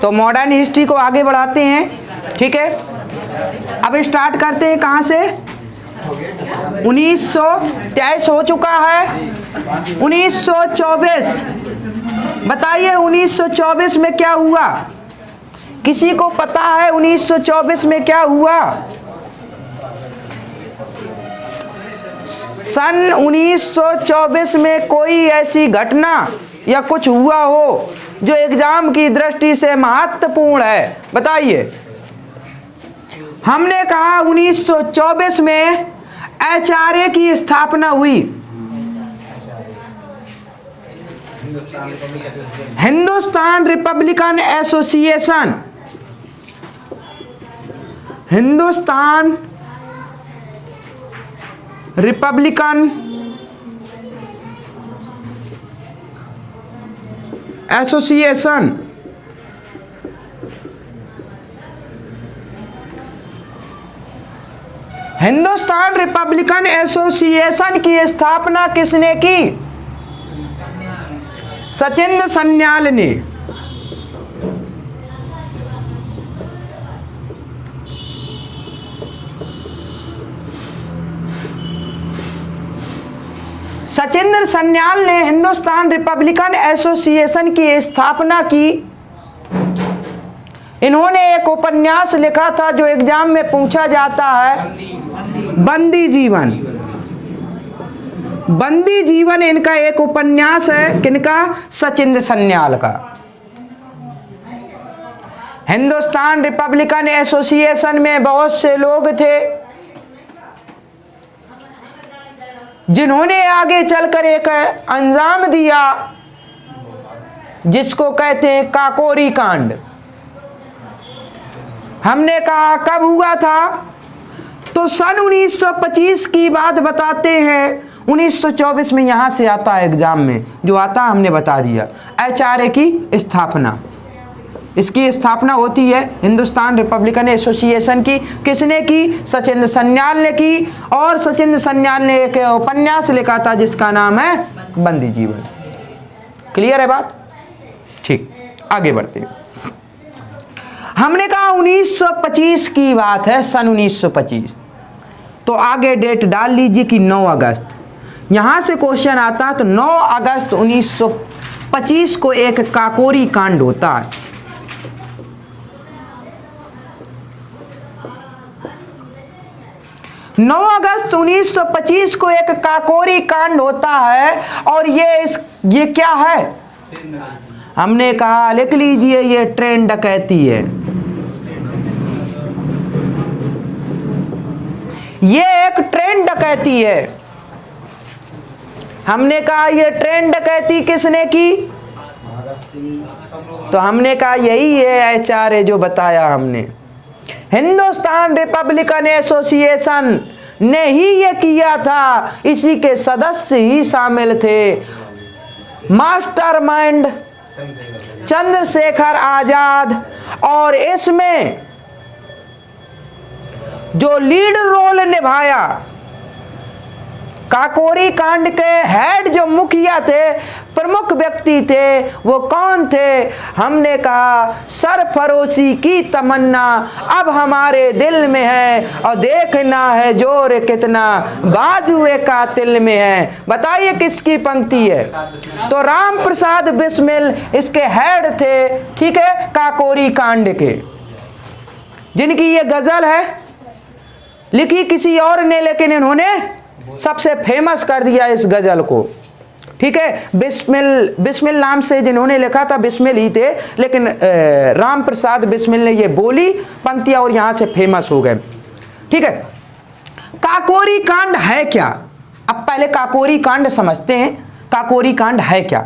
तो modern history को आगे बढ़ाते हैं। ठीक है, अब स्टार्ट करते हैं कहाँ से। 1923 हो चुका है, 1924 बताइए 1924 में क्या हुआ? किसी को पता है 1924 में क्या हुआ? सन 1924 में कोई ऐसी घटना या कुछ हुआ हो जो एग्जाम की दृष्टि से महत्वपूर्ण है, बताइए। हमने कहा 1924 में HRA की स्थापना हुई, Hindustan Republican association, Hindustan Republican association. Hindustan Republican association की स्थापना किसने की? सचिंद्र सन्याल ने। सचिंद्र सन्याल ने हिंदुस्तान रिपब्लिकन एसोसिएशन की स्थापना की। इन्होंने एक उपन्यास लिखा था जो एग्जाम में पूछा जाता है, बंदी जीवन। बंदी जीवन इनका एक उपन्यास है, किनका? सचिंद्र सन्याल का। हिंदुस्तान रिपब्लिकन एसोसिएशन में बहुत से लोग थे जिन्होंने आगे चलकर एक अंजाम दिया जिसको कहते हैं काकोरी कांड। हमने कहा कब हुआ था? तो सन 1925 की बात बताते हैं। 1924 में यहां से आता है एग्जाम में, जो आता हमने बता दिया। HRA की स्थापना, इसकी स्थापना होती है हिंदुस्तान रिपब्लिकन एसोसिएशन की। किसने की? सचिंद्र सन्याल ने की। और सचिंद्र सन्याल ने एक उपन्यास लिखा था जिसका नाम है बंदी जीवन। क्लियर है बात? ठीक, आगे बढ़ते हैं। हमने कहा 1925 की बात है, सन 1925। तो आगे डेट डाल लीजिए कि 9 अगस्त। यहां से क्वेश्चन आता है तो 9 अगस्त 1925 को एक काकोरी कांड होता है। नौ अगस्त 1925 को एक काकोरी कांड होता है। और ये क्या है? हमने कहा लिख लीजिए, ये ट्रेन डकैती है। ये एक ट्रेन डकैती है। हमने कहा ये ट्रेन डकैती किसने की? तो हमने कहा यही है HRA जो बताया हमने। हिंदुस्तान रिपब्लिकन एसोसिएशन ने ही ये किया था, इसी के सदस्य ही शामिल थे। मास्टरमाइंड चंद्रशेखर आजाद। और इसमें जो लीड रोल निभाया, काकोरी कांड के हेड जो मुखिया थे, प्रमुख व्यक्ति थे, वो कौन थे? हमने कहा सरफरोशी की तमन्ना अब हमारे दिल में है और देखना है जोर कितना बाजुए कातिल में है। बताइए किसकी पंक्ति है? तो राम प्रसाद बिस्मिल इसके हेड थे, ठीक है, काकोरी कांड के, जिनकी ये गजल है, लिखी किसी और ने लेकिन इन्होंने सबसे फेमस कर दिया इस गजल को। ठीक है, बिस्मिल नाम से जिन्होंने लिखा था बिस्मिल ही थे, लेकिन राम प्रसाद बिस्मिल ने ये बोली पंक्तियां और यहां से फेमस हो गए। ठीक है, काकोरी कांड है क्या? अब पहले काकोरी कांड समझते हैं। काकोरी कांड है क्या?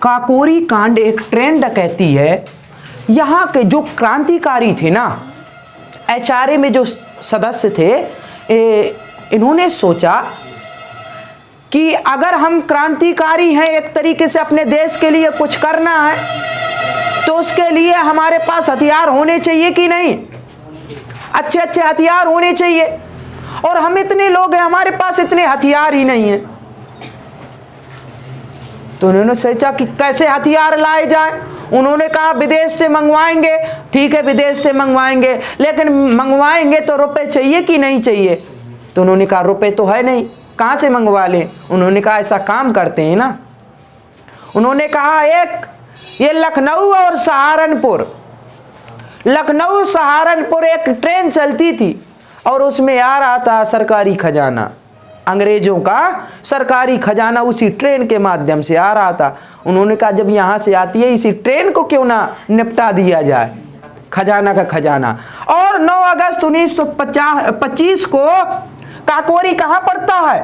काकोरी कांड एक ट्रेन डकैती है। यहाँ के जो क्रांतिकारी थे ना, HRA में जो सदस्य थे, इन्होंने सोचा कि अगर हम क्रांतिकारी हैं, एक तरीके से अपने देश के लिए कुछ करना है, तो उसके लिए हमारे पास हथियार होने चाहिए कि नहीं? अच्छे अच्छे हथियार होने चाहिए। और हम इतने लोग हैं, हमारे पास इतने हथियार ही नहीं हैं। तो उन्होंने सोचा कि कैसे हथियार लाए जाए। उन्होंने कहा विदेश से मंगवाएंगे। ठीक है, विदेश से मंगवाएंगे, लेकिन मंगवाएंगे तो रुपए चाहिए कि नहीं चाहिए? तो उन्होंने कहा रुपए तो है नहीं, कहाँ से मंगवा लें? उन्होंने कहा ऐसा काम करते हैं ना, उन्होंने कहा एक ये लखनऊ और सहारनपुर, लखनऊ सहारनपुर एक ट्रेन चलती थी और उसमें आ रहा था सरकारी खजाना, अंग्रेजों का सरकारी खजाना उसी ट्रेन के माध्यम से आ रहा था। उन्होंने कहा जब यहाँ से आती है इसी ट्रेन को क्यों ना निपटा दिया जाए, खजाना का खजाना। और 9 अगस्त 1925 को काकोरी कहाँ पड़ता है?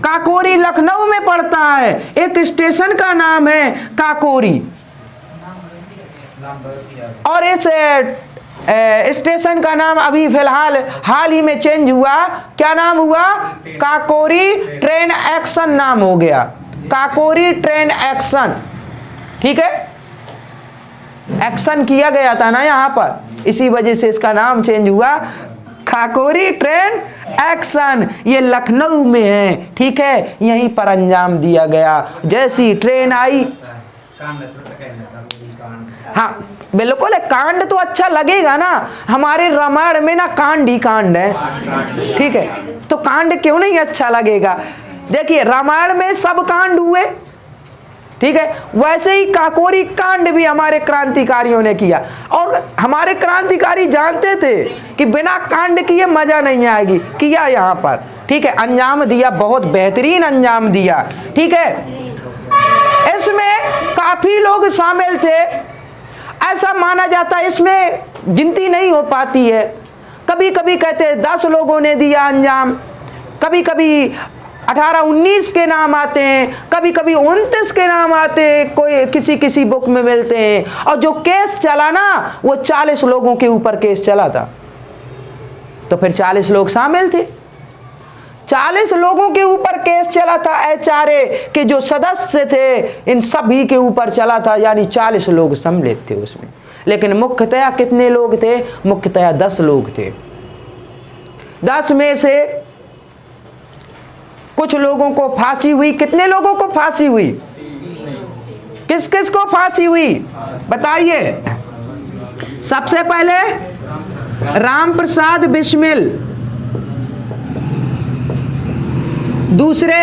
काकोरी लखनऊ में पड़ता है। एक स्टेशन का नाम है काकोरी, और इस स्टेशन का नाम अभी फिलहाल हाल ही में चेंज हुआ। क्या नाम हुआ? काकोरी ट्रेन एक्शन नाम हो गया, काकोरी ट्रेन एक्शन। ठीक है, एक्शन किया गया था ना यहाँ पर, इसी वजह से इसका नाम चेंज हुआ, काकोरी ट्रेन एक्शन। ये लखनऊ में है। ठीक है, यहीं पर अंजाम दिया गया। जैसी ट्रेन आई, हाँ बिल्कुल, कांड तो अच्छा लगेगा ना, हमारे रामायण में ना कांड ही कांड है। ठीक है, तो कांड क्यों नहीं अच्छा लगेगा? देखिए रामायण में सब कांड हुए, ठीक है, वैसे ही काकोरी कांड भी हमारे क्रांतिकारियों ने किया। और हमारे क्रांतिकारी जानते थे कि बिना कांड किए मजा नहीं आएगी, किया यहाँ पर। ठीक है, अंजाम दिया, बहुत बेहतरीन अंजाम दिया। ठीक है, इसमें काफी लोग शामिल थे, ऐसा माना जाता है, इसमें गिनती नहीं हो पाती है। कभी कभी कहते हैं 10 लोगों ने दिया अंजाम, कभी कभी 18-19 के नाम आते हैं, कभी कभी 29 के नाम आते हैं, कोई किसी बुक में मिलते हैं। और जो केस चला ना, वो 40 लोगों के ऊपर केस चला था, तो फिर 40 लोग शामिल थे। 40 लोगों के ऊपर केस चला था, HRA के जो सदस्य थे इन सभी के ऊपर चला था, यानी 40 लोग सम्मिलित थे उसमें। लेकिन मुख्यतया कितने लोग थे? मुख्यतया 10 लोग थे। 10 में से कुछ लोगों को फांसी हुई। कितने लोगों को फांसी हुई? किस किस को फांसी हुई बताइए? सबसे पहले राम प्रसाद बिस्मिल, दूसरे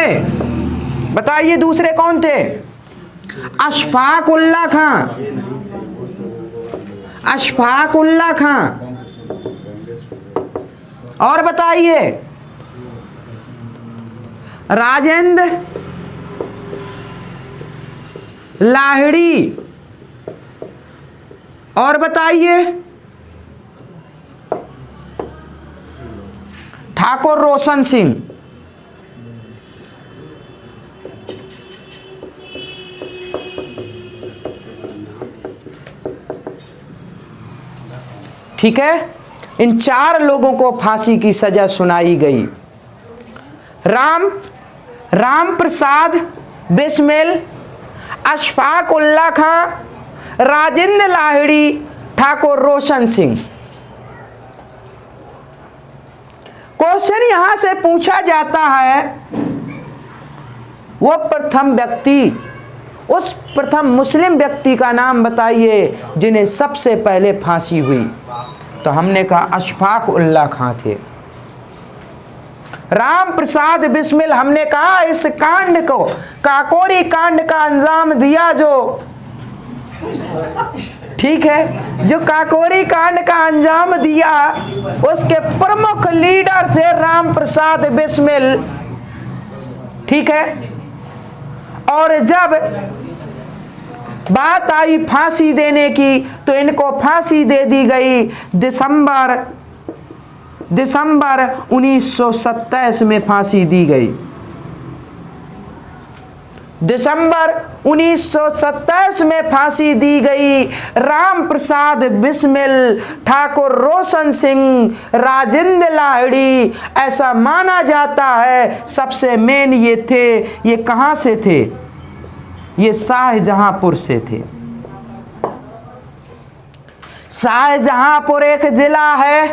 बताइए दूसरे कौन थे? अशफाक उल्ला खां, अशफाक उल्ला खां। और बताइए राजेंद्र लाहिड़ी। और बताइए ठाकुर रोशन सिंह। ठीक है, इन 4 लोगों को फांसी की सजा सुनाई गई। राम प्रसाद बिस्मिल, अशफाक उल्ला खां, राजेंद्र लाहिड़ी, ठाकुर रोशन सिंह। क्वेश्चन यहां से पूछा जाता है, वो प्रथम व्यक्ति, उस प्रथम मुस्लिम व्यक्ति का नाम बताइए जिन्हें सबसे पहले फांसी हुई। तो हमने कहा अशफाक उल्ला खां थे। राम प्रसाद बिस्मिल, हमने कहा इस कांड को, काकोरी कांड का अंजाम दिया जो, ठीक है, जो काकोरी कांड का अंजाम दिया उसके प्रमुख लीडर थे राम प्रसाद बिस्मिल। ठीक है, और जब बात आई फांसी देने की तो इनको फांसी दे दी गई दिसंबर 1927 में फांसी दी गई। दिसंबर 1927 में फांसी दी गई। राम प्रसाद बिस्मिल, ठाकुर रोशन सिंह, राजेंद्र लाहिड़ी, ऐसा माना जाता है सबसे मेन ये थे। ये कहाँ से थे? ये शाहजहांपुर से थे। शाहजहांपुर एक जिला है,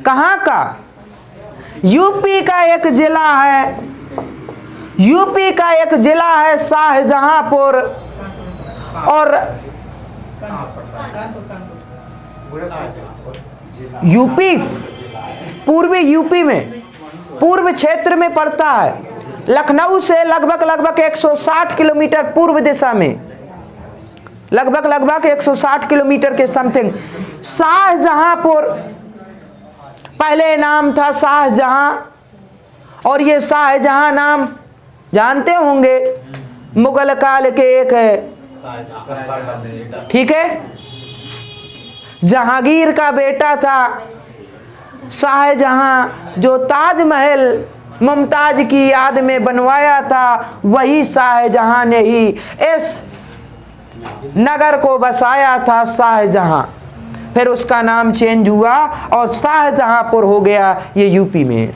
कहाँ का? यूपी का एक जिला है, यूपी का एक जिला है शाहजहांपुर। और यूपी, पूर्वी यूपी में, पूर्व क्षेत्र में पड़ता है। लखनऊ से लगभग 160 किलोमीटर पूर्व दिशा में, लगभग 160 किलोमीटर के समथिंग। शाहजहांपुर पहले नाम था शाहजहां, और ये शाहजहां नाम जानते होंगे मुगल काल के एक है, ठीक है, जहांगीर का बेटा था शाहजहां, जो ताजमहल मुमताज की याद में बनवाया था, वही शाहजहां ने ही इस नगर को बसाया था शाहजहां। फिर उसका नाम चेंज हुआ और शाहजहांपुर हो गया, ये यूपी में।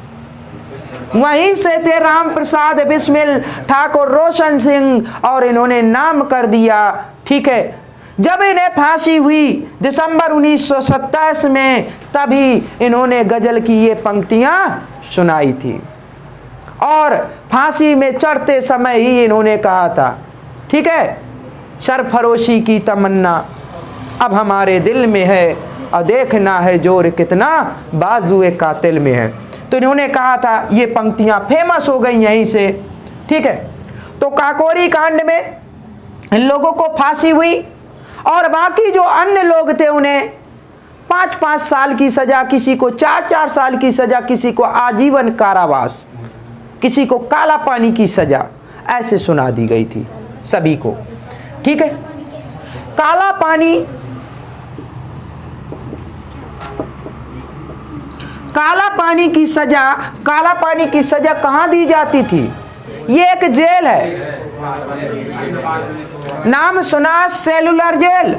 वहीं से थे राम प्रसाद बिस्मिल ठाकुर रोशन सिंह, और इन्होंने नाम कर दिया, ठीक है। जब इन्हें फांसी हुई दिसंबर 1927 में, तभी इन्होंने गजल की ये पंक्तियां सुनाई थी, और फांसी में चढ़ते समय ही इन्होंने कहा था, ठीक है, सरफरोशी की तमन्ना अब हमारे दिल में है, और देखना है जोर कितना बाजुए कातिल में है। तो इन्होंने कहा था, ये पंक्तियां फेमस हो गई यहीं से, ठीक है। तो काकोरी कांड में इन लोगों को फांसी हुई, और बाकी जो अन्य लोग थे उन्हें 5-5 साल की सजा, किसी को 4-4 साल की सजा, किसी को आजीवन कारावास, किसी को काला पानी की सजा, ऐसे सुना दी गई थी सभी को, ठीक है। काला पानी, काला पानी की सजा, काला पानी की सजा कहाँ दी जाती थी? ये एक जेल है, नाम सुना, सेलुलर जेल।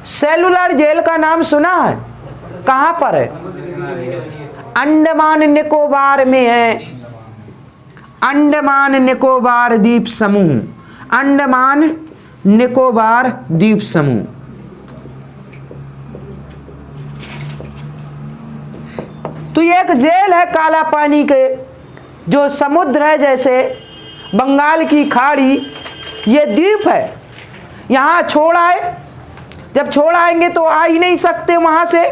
सेलुलर जेल का नाम सुना है? कहाँ पर है? अंडमान निकोबार में है, अंडमान निकोबार द्वीप समूह, अंडमान निकोबार द्वीप समूह। तो ये एक जेल है काला पानी के, जो समुद्र है जैसे बंगाल की खाड़ी, ये द्वीप है। यहाँ छोड़ आए, जब छोड़ आएंगे तो आ ही नहीं सकते वहाँ से,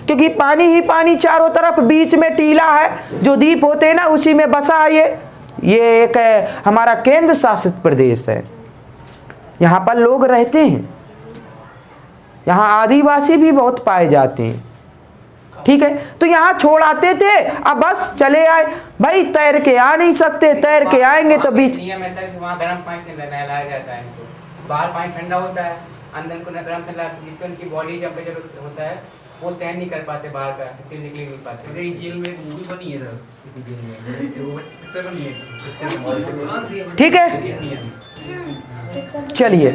क्योंकि पानी ही पानी चारों तरफ, बीच में टीला है, जो द्वीप होते हैं ना उसी में बसा है ये एक हमारा केंद्र शासित प्रदेश है। यहाँ पर लोग रहते हैं, यहाँ आदिवासी भी बहुत पाए जाते हैं, ठीक है। तो यहाँ छोड़ आते थे, अब बस चले आए, भाई तैर के आ नहीं सकते, तैर के आएंगे तो बीच वहाँ गर्म पानी से नहलाया जाता है, बाहर पानी ठंडा होता है, अंदर को गर्म जिससे उनकी बॉडी टेम्परेचर होता है वो सहन नहीं कर पाते बाहर का, इसलिए निकल नहीं पाते। जेल में मूवी बनी है सर, किसी जेल में पिक्चर बनी है, ठीक है। चलिए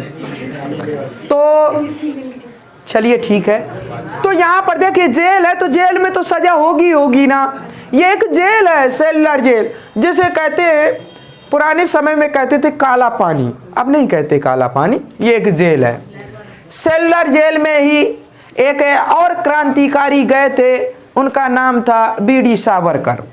तो चलिए ठीक है। तो यहाँ पर देखिए जेल है, तो जेल में तो सजा होगी ना। ये एक जेल है, सेलुलर जेल, जिसे कहते हैं, पुराने समय में कहते थे काला पानी, अब नहीं कहते काला पानी, ये एक जेल है। सेलुलर जेल में ही एक और क्रांतिकारी गए थे, उनका नाम था बीडी सावरकर।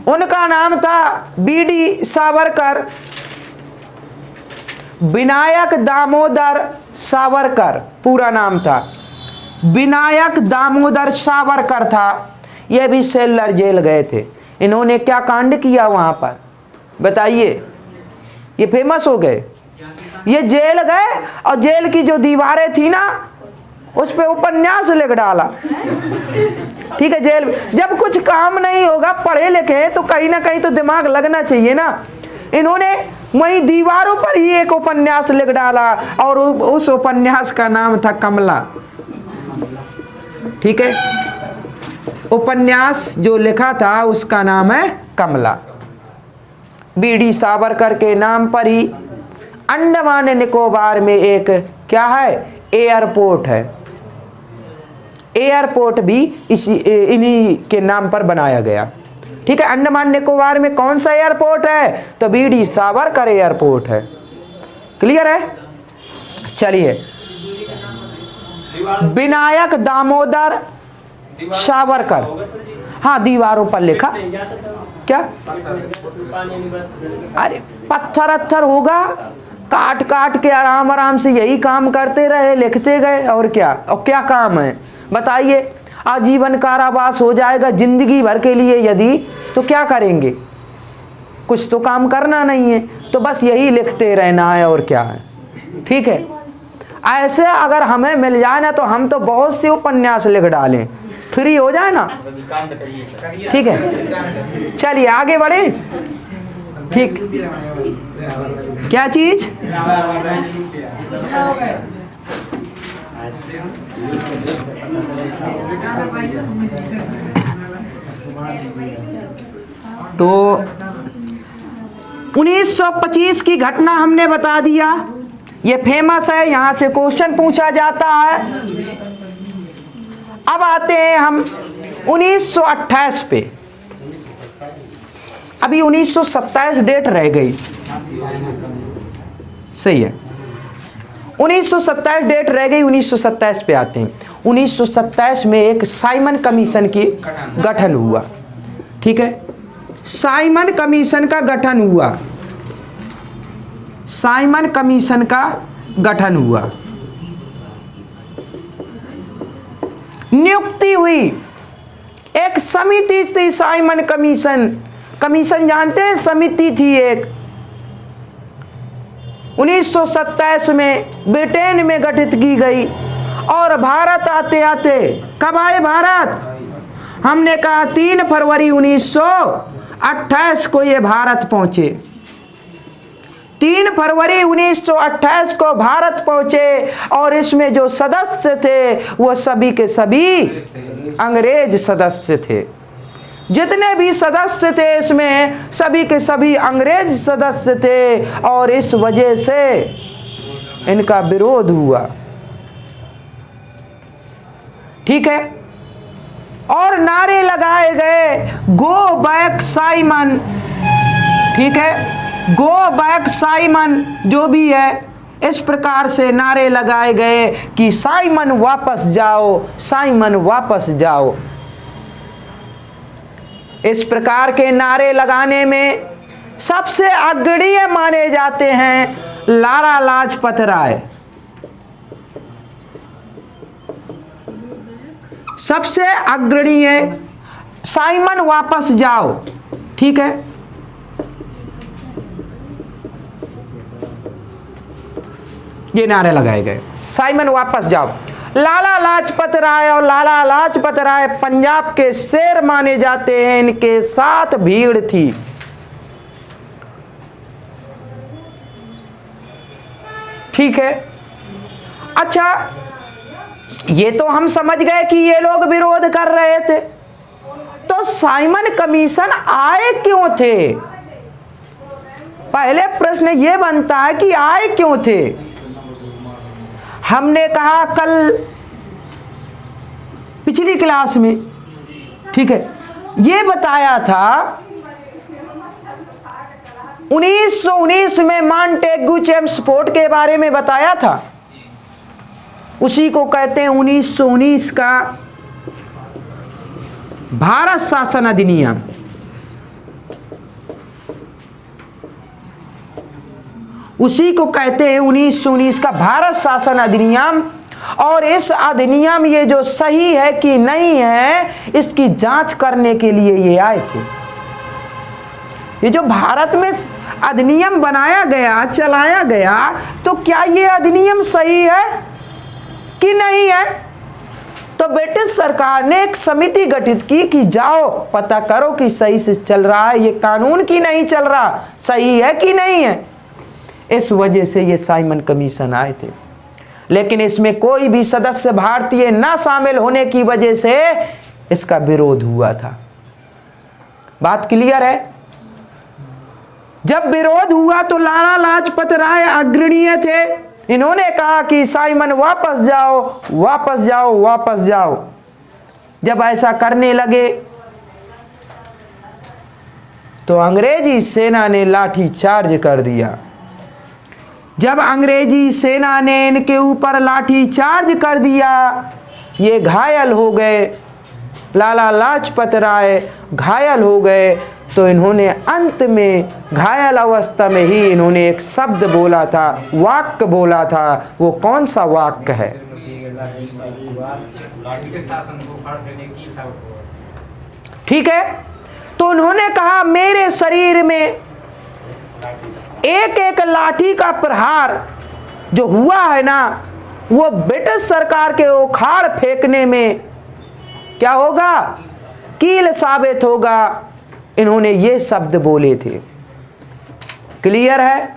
उनका नाम था बीडी सावरकर, विनायक दामोदर सावरकर पूरा नाम था, विनायक दामोदर सावरकर था। यह भी सेलुलर जेल गए थे। इन्होंने क्या कांड किया वहां पर बताइए, ये फेमस हो गए। ये जेल गए और जेल की जो दीवारें थी ना, उस पे उपन्यास लिख डाला, ठीक है। जेल जब कुछ काम नहीं होगा, पढ़े लिखे हैं तो कहीं ना कहीं तो दिमाग लगना चाहिए ना। इन्होंने वहीं दीवारों पर ही एक उपन्यास लिख डाला, और उस उपन्यास का नाम था कमला, ठीक है। उपन्यास जो लिखा था उसका नाम है कमला। बीडी सावरकर के नाम पर ही अंडमान निकोबार में एक क्या है, एयरपोर्ट है। एयरपोर्ट भी इन्हीं के नाम पर बनाया गया, ठीक है। अंडमान निकोबार में कौन सा एयरपोर्ट है, तो बीडी सावरकर एयरपोर्ट है। क्लियर है? चलिए, विनायक दामोदर सावरकर। हाँ, दीवारों पर लिखा क्या? अरे पत्थर अत्थर होगा, काट काट के आराम आराम से यही काम करते रहे, लिखते गए, और क्या काम है बताइए? आजीवन कारावास हो जाएगा जिंदगी भर के लिए यदि, तो क्या करेंगे? कुछ तो काम करना नहीं है, तो बस यही लिखते रहना है, और क्या है। ठीक है, ऐसे अगर हमें मिल जाए ना तो हम तो बहुत से उपन्यास लिख डालें, फ्री हो जाए ना। ठीक है, चलिए आगे बढ़े। ठीक, क्या चीज? तो 1925 की घटना हमने बता दिया, ये फेमस है, यहां से क्वेश्चन पूछा जाता है। अब आते हैं हम 1928 पे। अभी 1927 डेट रह गई, सही है, 1927 डेट रह गई, 1927 पे आते हैं। 1927 में एक साइमन कमीशन की गठन हुआ। ठीक है, साइमन कमीशन का गठन हुआ, साइमन कमीशन का गठन हुआ, नियुक्ति हुई, एक समिति थी साइमन कमीशन। कमीशन जानते हैं, समिति थी एक, 1927 में ब्रिटेन में गठित की गई। और भारत आते आते कब आए भारत? हमने कहा 3 फरवरी 1928 को ये भारत पहुंचे। 3 फरवरी 1928 को भारत पहुंचे, और इसमें जो सदस्य थे वो सभी के सभी अंग्रेज सदस्य थे। जितने भी सदस्य थे इसमें सभी के सभी अंग्रेज सदस्य थे, और इस वजह से इनका विरोध हुआ। ठीक है, और नारे लगाए गए, गो बैक साइमन। ठीक है, गो बैक साइमन जो भी है, इस प्रकार से नारे लगाए गए कि साइमन वापस जाओ, साइमन वापस जाओ। इस प्रकार के नारे लगाने में सबसे अग्रणीय माने जाते हैं लाला लाजपत राय। सबसे अग्रणीय, साइमन वापस जाओ। ठीक है, ये नारे लगाए गए, साइमन वापस जाओ। लाला लाजपत राय, और लाला लाजपत राय पंजाब के शेर माने जाते हैं, इनके साथ भीड़ थी। ठीक है, अच्छा, ये तो हम समझ गए कि ये लोग विरोध कर रहे थे, तो साइमन कमीशन आए क्यों थे? पहले प्रश्न ये बनता है कि आए क्यों थे। हमने कहा कल पिछली क्लास में, ठीक है, ये बताया था 1919 में मॉन्टेग्यू चेम्सफोर्ड के बारे में बताया था। उसी को कहते हैं 1919 का भारत शासन अधिनियम। उसी को कहते हैं 1919 का भारत शासन अधिनियम। और इस अधिनियम ये जो सही है कि नहीं है, इसकी जांच करने के लिए ये आए थे। ये जो भारत में अधिनियम बनाया गया, चलाया गया, तो क्या ये अधिनियम सही है कि नहीं है? तो ब्रिटिश सरकार ने एक समिति गठित की कि जाओ पता करो कि सही से चल रहा है ये कानून कि नहीं चल रहा, सही है कि नहीं है। इस वजह से ये साइमन कमीशन आए थे, लेकिन इसमें कोई भी सदस्य भारतीय ना शामिल होने की वजह से इसका विरोध हुआ था। बात क्लियर है? जब विरोध हुआ तो लाला लाजपत राय अग्रणीय थे। इन्होंने कहा कि साइमन वापस जाओ, वापस जाओ, वापस जाओ। जब ऐसा करने लगे तो अंग्रेजी सेना ने लाठी चार्ज कर दिया। जब अंग्रेजी सेना ने इनके ऊपर लाठी चार्ज कर दिया, ये घायल हो गए। लाला लाजपत राय घायल हो गए तो इन्होंने अंत में घायल अवस्था में ही इन्होंने एक शब्द बोला था, वाक्य बोला था। वो कौन सा वाक्य है? ठीक है, तो उन्होंने कहा मेरे शरीर में एक एक लाठी का प्रहार जो हुआ है ना, वो ब्रिटिश सरकार के उखाड़ फेंकने में क्या होगा? कील साबित होगा। इन्होंने ये शब्द बोले थे। क्लियर है?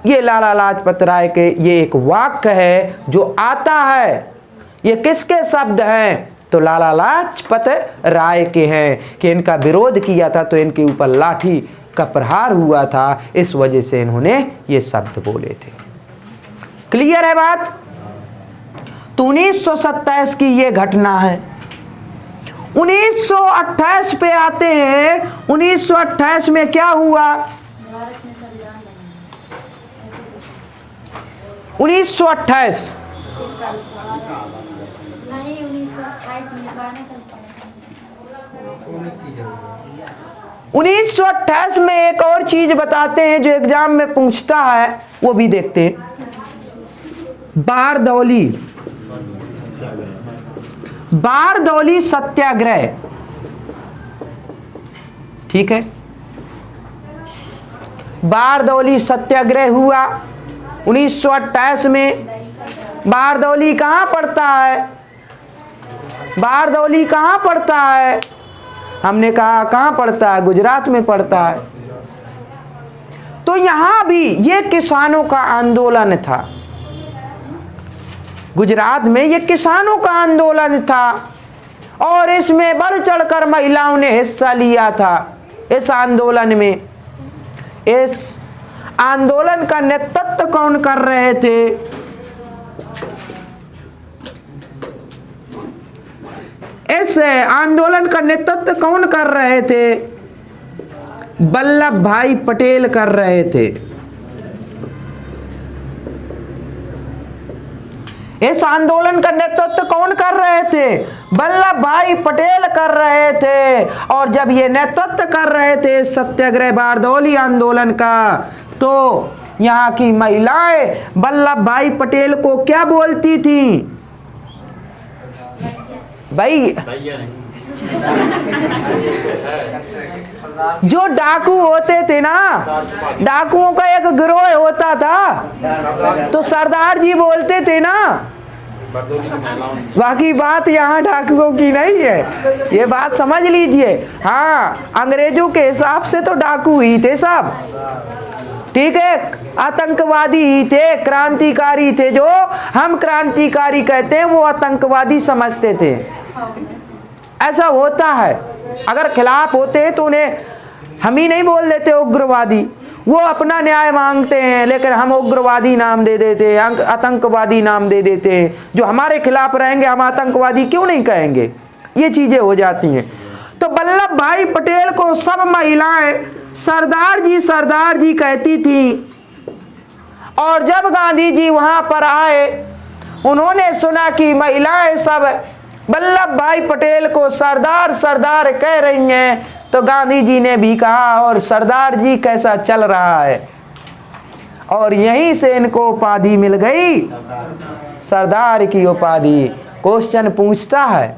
ये लाला लाजपत राय के ये एक वाक्य है जो आता है। ये किसके शब्द हैं? तो लाला लाजपत राय के हैं कि इनका विरोध किया था तो इनके ऊपर लाठी का प्रहार हुआ था, इस वजह से इन्होंने ये शब्द बोले थे। क्लियर है बात? तो 1927 की ये घटना है। 1928 पे आते हैं। 1928 में क्या हुआ? 1928 1928 में एक और चीज बताते हैं जो एग्जाम में पूछता है, वो भी देखते हैं। बारदौली सत्याग्रह, ठीक है, बारदौली सत्याग्रह हुआ 1928 में। बारदौली कहाँ पड़ता है? बारदौली कहाँ पड़ता है? हमने कहा कहाँ पड़ता है? गुजरात में पड़ता है। तो यहां भी ये किसानों का आंदोलन था। गुजरात में ये किसानों का आंदोलन था और इसमें बढ़ चढ़कर महिलाओं ने हिस्सा लिया था। इस आंदोलन में, इस आंदोलन का नेतृत्व कौन कर रहे थे? इस आंदोलन का नेतृत्व कौन कर रहे थे? वल्लभ भाई पटेल कर रहे थे। इस आंदोलन का नेतृत्व कौन कर रहे थे? वल्लभ भाई पटेल कर रहे थे। और जब ये नेतृत्व कर रहे थे सत्याग्रह बारदौली आंदोलन का, तो यहाँ की महिलाएं वल्लभ भाई पटेल को क्या बोलती थी? भाई जो डाकू होते थे ना, डाकुओं का एक गिरोह होता था, तो सरदार जी बोलते थे ना। बाकी बात यहाँ डाकुओं की नहीं है, ये बात समझ लीजिए। हाँ, अंग्रेजों के हिसाब से तो डाकू ही थे सब, ठीक है, आतंकवादी ही थे, क्रांतिकारी थे। जो हम क्रांतिकारी कहते हैं वो आतंकवादी समझते थे। ऐसा होता है, अगर खिलाफ होते हैं तो उन्हें हम ही नहीं बोल देते उग्रवादी, वो अपना न्याय मांगते हैं, लेकिन हम उग्रवादी नाम दे देते हैं, आतंकवादी नाम दे देते हैं। जो हमारे खिलाफ रहेंगे हम आतंकवादी क्यों नहीं कहेंगे? ये चीजें हो जाती हैं। तो वल्लभ भाई पटेल को सब महिलाएं सरदार जी कहती थी। और जब गांधी जी वहां पर आए, उन्होंने सुना कि महिलाएं सब वल्लभ भाई पटेल को सरदार सरदार कह रही हैं, तो गांधी जी ने भी कहा और सरदार जी कैसा चल रहा है, और यहीं से इनको उपाधि मिल गई, सरदार की उपाधि। क्वेश्चन पूछता है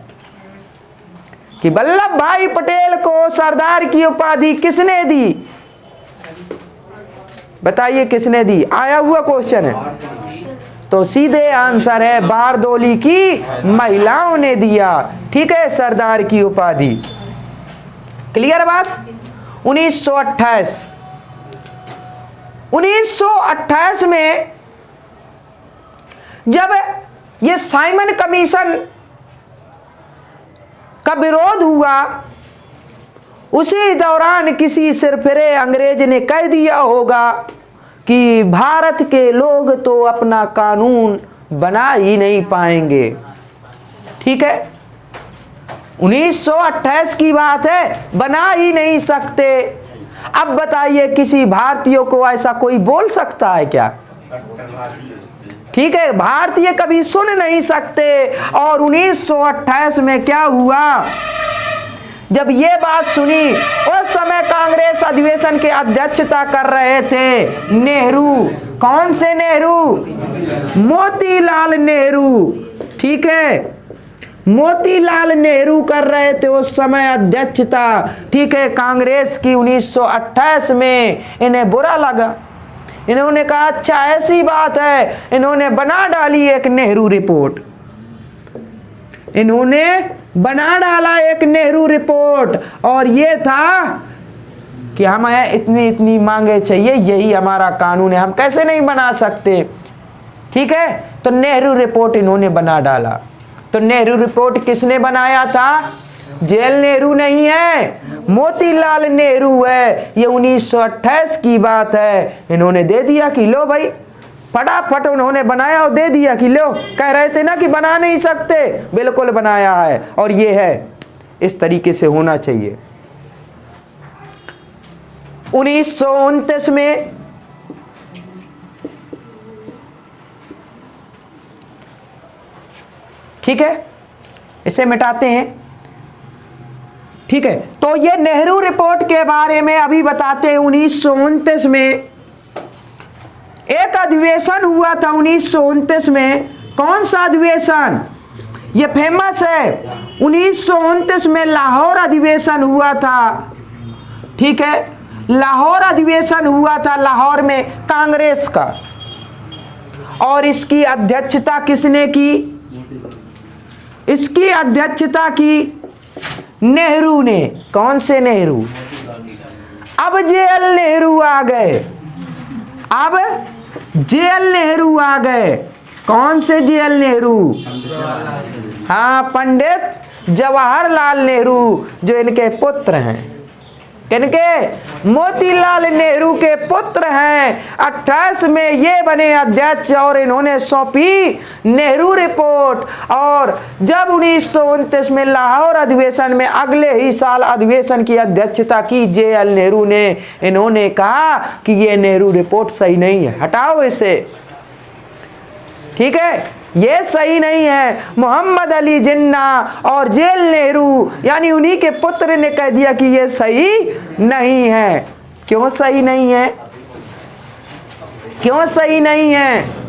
कि वल्लभ भाई पटेल को सरदार की उपाधि किसने दी? बताइए किसने दी? आया हुआ क्वेश्चन है, तो सीधे आंसर है बारदौली की महिलाओं ने दिया, ठीक है, सरदार की उपाधि। क्लियर बात? 1928 में जब ये साइमन कमीशन का विरोध हुआ, उसी दौरान किसी सिरफिरे अंग्रेज ने कह दिया होगा कि भारत के लोग तो अपना कानून बना ही नहीं पाएंगे, ठीक है, 1928 की बात है, बना ही नहीं सकते। अब बताइए किसी भारतीय को ऐसा कोई बोल सकता है क्या? ठीक है, भारतीय कभी सुन नहीं सकते। और 1928 में क्या हुआ? जब ये बात सुनी, उस समय कांग्रेस अधिवेशन के अध्यक्षता कर रहे थे नेहरू। कौन से नेहरू? मोतीलाल नेहरू। ठीक है, मोतीलाल नेहरू कर रहे थे उस समय अध्यक्षता। ठीक है, कांग्रेस की 1928 में इन्हें बुरा लगा। इन्होंने कहा अच्छा ऐसी बात है, इन्होंने बना डाली एक नेहरू रिपोर्ट। इन्होंने बना डाला एक नेहरू रिपोर्ट, और ये था कि हमें इतनी इतनी मांगे चाहिए, यही हमारा कानून है, हम कैसे नहीं बना सकते। ठीक है, तो नेहरू रिपोर्ट इन्होंने बना डाला। तो नेहरू रिपोर्ट किसने बनाया था? जेल नेहरू नहीं है, मोतीलाल नेहरू है। ये 1928 की बात है। इन्होंने दे दिया कि लो भाई, फटाफट उन्होंने बनाया और दे दिया कि लो, कह रहे थे ना कि बना नहीं सकते, बिल्कुल बनाया है, और ये है, इस तरीके से होना चाहिए। 1929 में ठीक है, इसे मिटाते हैं। ठीक है, तो ये नेहरू रिपोर्ट के बारे में अभी बताते हैं। 1929 में एक अधिवेशन हुआ था 1929 में। कौन सा अधिवेशन? ये फेमस है। 1929 में लाहौर अधिवेशन हुआ था। ठीक है, लाहौर अधिवेशन हुआ था, लाहौर में कांग्रेस का। और इसकी अध्यक्षता किसने की? इसकी अध्यक्षता की नेहरू ने। कौन से नेहरू? अब जेएल नेहरू आ गए। अब जेएल नेहरू आ गए। कौन से जेएल नेहरू? हाँ, पंडित जवाहरलाल नेहरू, जो इनके पुत्र हैं। किनके? मोतीलाल नेहरू के पुत्र हैं। 28 में ये बने अध्यक्ष, और इन्होंने सौंपी नेहरू रिपोर्ट। और जब 1929 में लाहौर अधिवेशन में अगले ही साल अधिवेशन की अध्यक्षता की जेएल नेहरू ने, इन्होंने कहा कि ये नेहरू रिपोर्ट सही नहीं है, हटाओ इसे। ठीक है, ये सही नहीं है। मोहम्मद अली जिन्ना और जेएल नेहरू, यानी उन्हीं के पुत्र ने कह दिया कि ये सही नहीं है। क्यों सही नहीं है? क्यों सही नहीं है?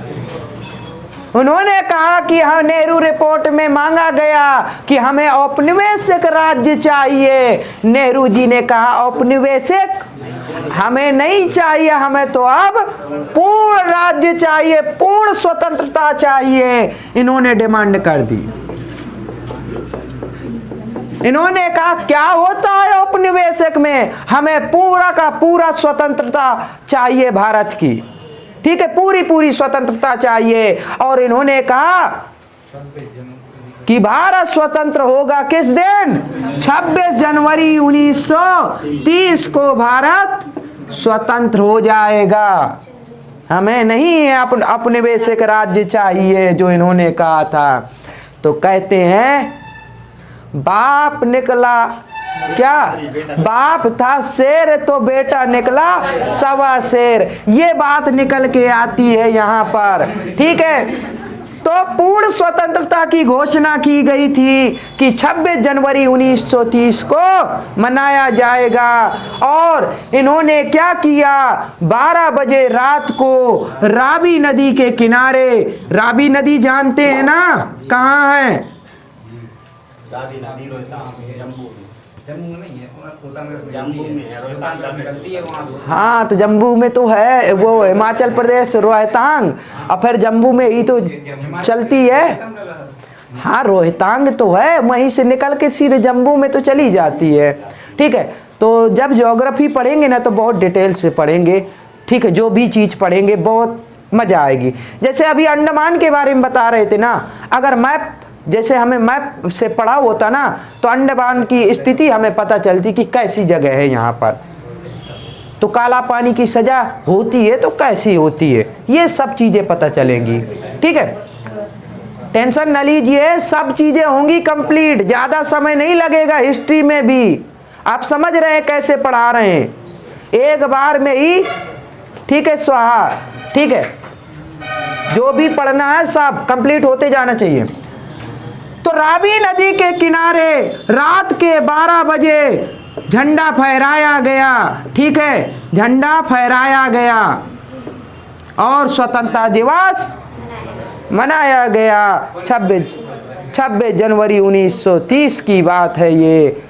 उन्होंने कहा कि हाँ, नेहरू रिपोर्ट में मांगा गया कि हमें औपनिवेशिक राज्य चाहिए। नेहरू जी ने कहा औपनिवेशिक हमें नहीं चाहिए, हमें तो अब पूर्ण राज्य चाहिए, पूर्ण स्वतंत्रता चाहिए। इन्होंने डिमांड कर दी। इन्होंने कहा क्या होता है औपनिवेशिक में? हमें पूरा का पूरा स्वतंत्रता चाहिए भारत की। ठीक है, पूरी पूरी स्वतंत्रता चाहिए। और इन्होंने कहा कि भारत स्वतंत्र होगा किस दिन? 26 जनवरी 1930 को भारत स्वतंत्र हो जाएगा। हमें नहीं है औपनिवेशिक राज्य चाहिए, जो इन्होंने कहा था। तो कहते हैं बाप निकला क्या? बाप था शेर तो बेटा निकला सवा शेर। ये बात निकल के आती है यहाँ पर। ठीक है, तो पूर्ण स्वतंत्रता की घोषणा की गई थी कि 26 जनवरी 1930 को मनाया जाएगा। और इन्होंने क्या किया? 12 बजे रात को रावी नदी के किनारे, रावी नदी जानते हैं ना कहाँ है? रावी नदी जम्मू में है, जम्मू में है, रोहतांग। हाँ, तो जम्मू में तो है, वो हिमाचल प्रदेश रोहतांग, और फिर जम्मू में ही तो चलती है। हाँ, रोहतांग तो है, वहीं से निकल के सीधे जम्मू में तो चली जाती है। ठीक है, तो जब ज्योग्राफी पढ़ेंगे ना तो बहुत डिटेल से पढ़ेंगे। ठीक है, जो भी चीज़ पढ़ेंगे बहुत मज़ा आएगी। जैसे अभी अंडमान के बारे में बता रहे थे ना, अगर मैप जैसे हमें मैप से पढ़ा होता ना, तो अंडमान की स्थिति हमें पता चलती कि कैसी जगह है यहाँ पर। तो काला पानी की सज़ा होती है तो कैसी होती है, ये सब चीज़ें पता चलेंगी। ठीक है, टेंशन न लीजिए, सब चीज़ें होंगी कंप्लीट, ज़्यादा समय नहीं लगेगा। हिस्ट्री में भी आप समझ रहे हैं कैसे पढ़ा रहे हैं, एक बार में ही। ठीक है, स्वाहा। ठीक है, जो भी पढ़ना है सब कंप्लीट होते जाना चाहिए। तो रावी नदी के किनारे रात के 12 बजे झंडा फहराया गया, ठीक है, झंडा फहराया गया और स्वतंत्रता दिवस मनाया गया। 26 जनवरी 1930 की बात है, ये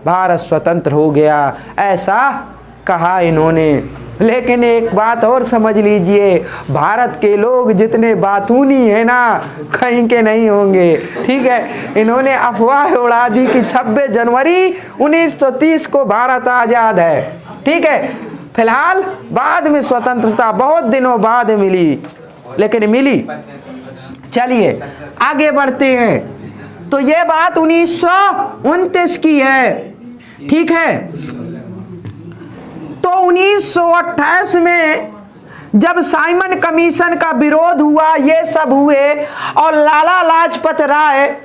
भारत स्वतंत्र हो गया, ऐसा कहा इन्होंने। लेकिन एक बात और समझ लीजिए, भारत के लोग जितने बातूनी है ना, कहीं के नहीं होंगे, ठीक है। इन्होंने अफवाह उड़ा दी कि 26 जनवरी 1930 को भारत आज़ाद है, ठीक है। फिलहाल बाद में स्वतंत्रता बहुत दिनों बाद मिली, लेकिन मिली। चलिए आगे बढ़ते हैं। तो ये बात 1929 की है, ठीक है। तो 1928 में जब साइमन कमीशन का विरोध हुआ, ये सब हुए और लाला लाजपत राय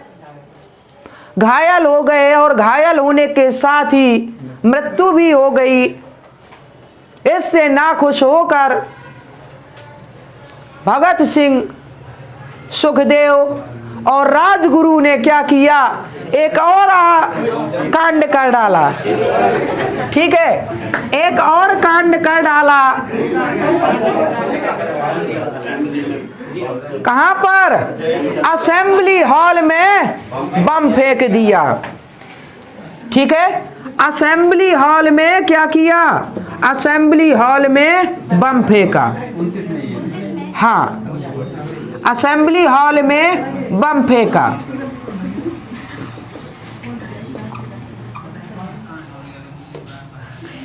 घायल हो गए और घायल होने के साथ ही मृत्यु भी हो गई। इससे नाखुश होकर भगत सिंह, सुखदेव और राजगुरु ने क्या किया, एक और कांड कर डाला, ठीक है, एक और कांड कर डाला। कहां पर? असेंबली हॉल में बम फेंक दिया, ठीक है। असेंबली हॉल में क्या किया? असेंबली हॉल में बम फेंका, हाँ, असेंबली हॉल में बम फेंका।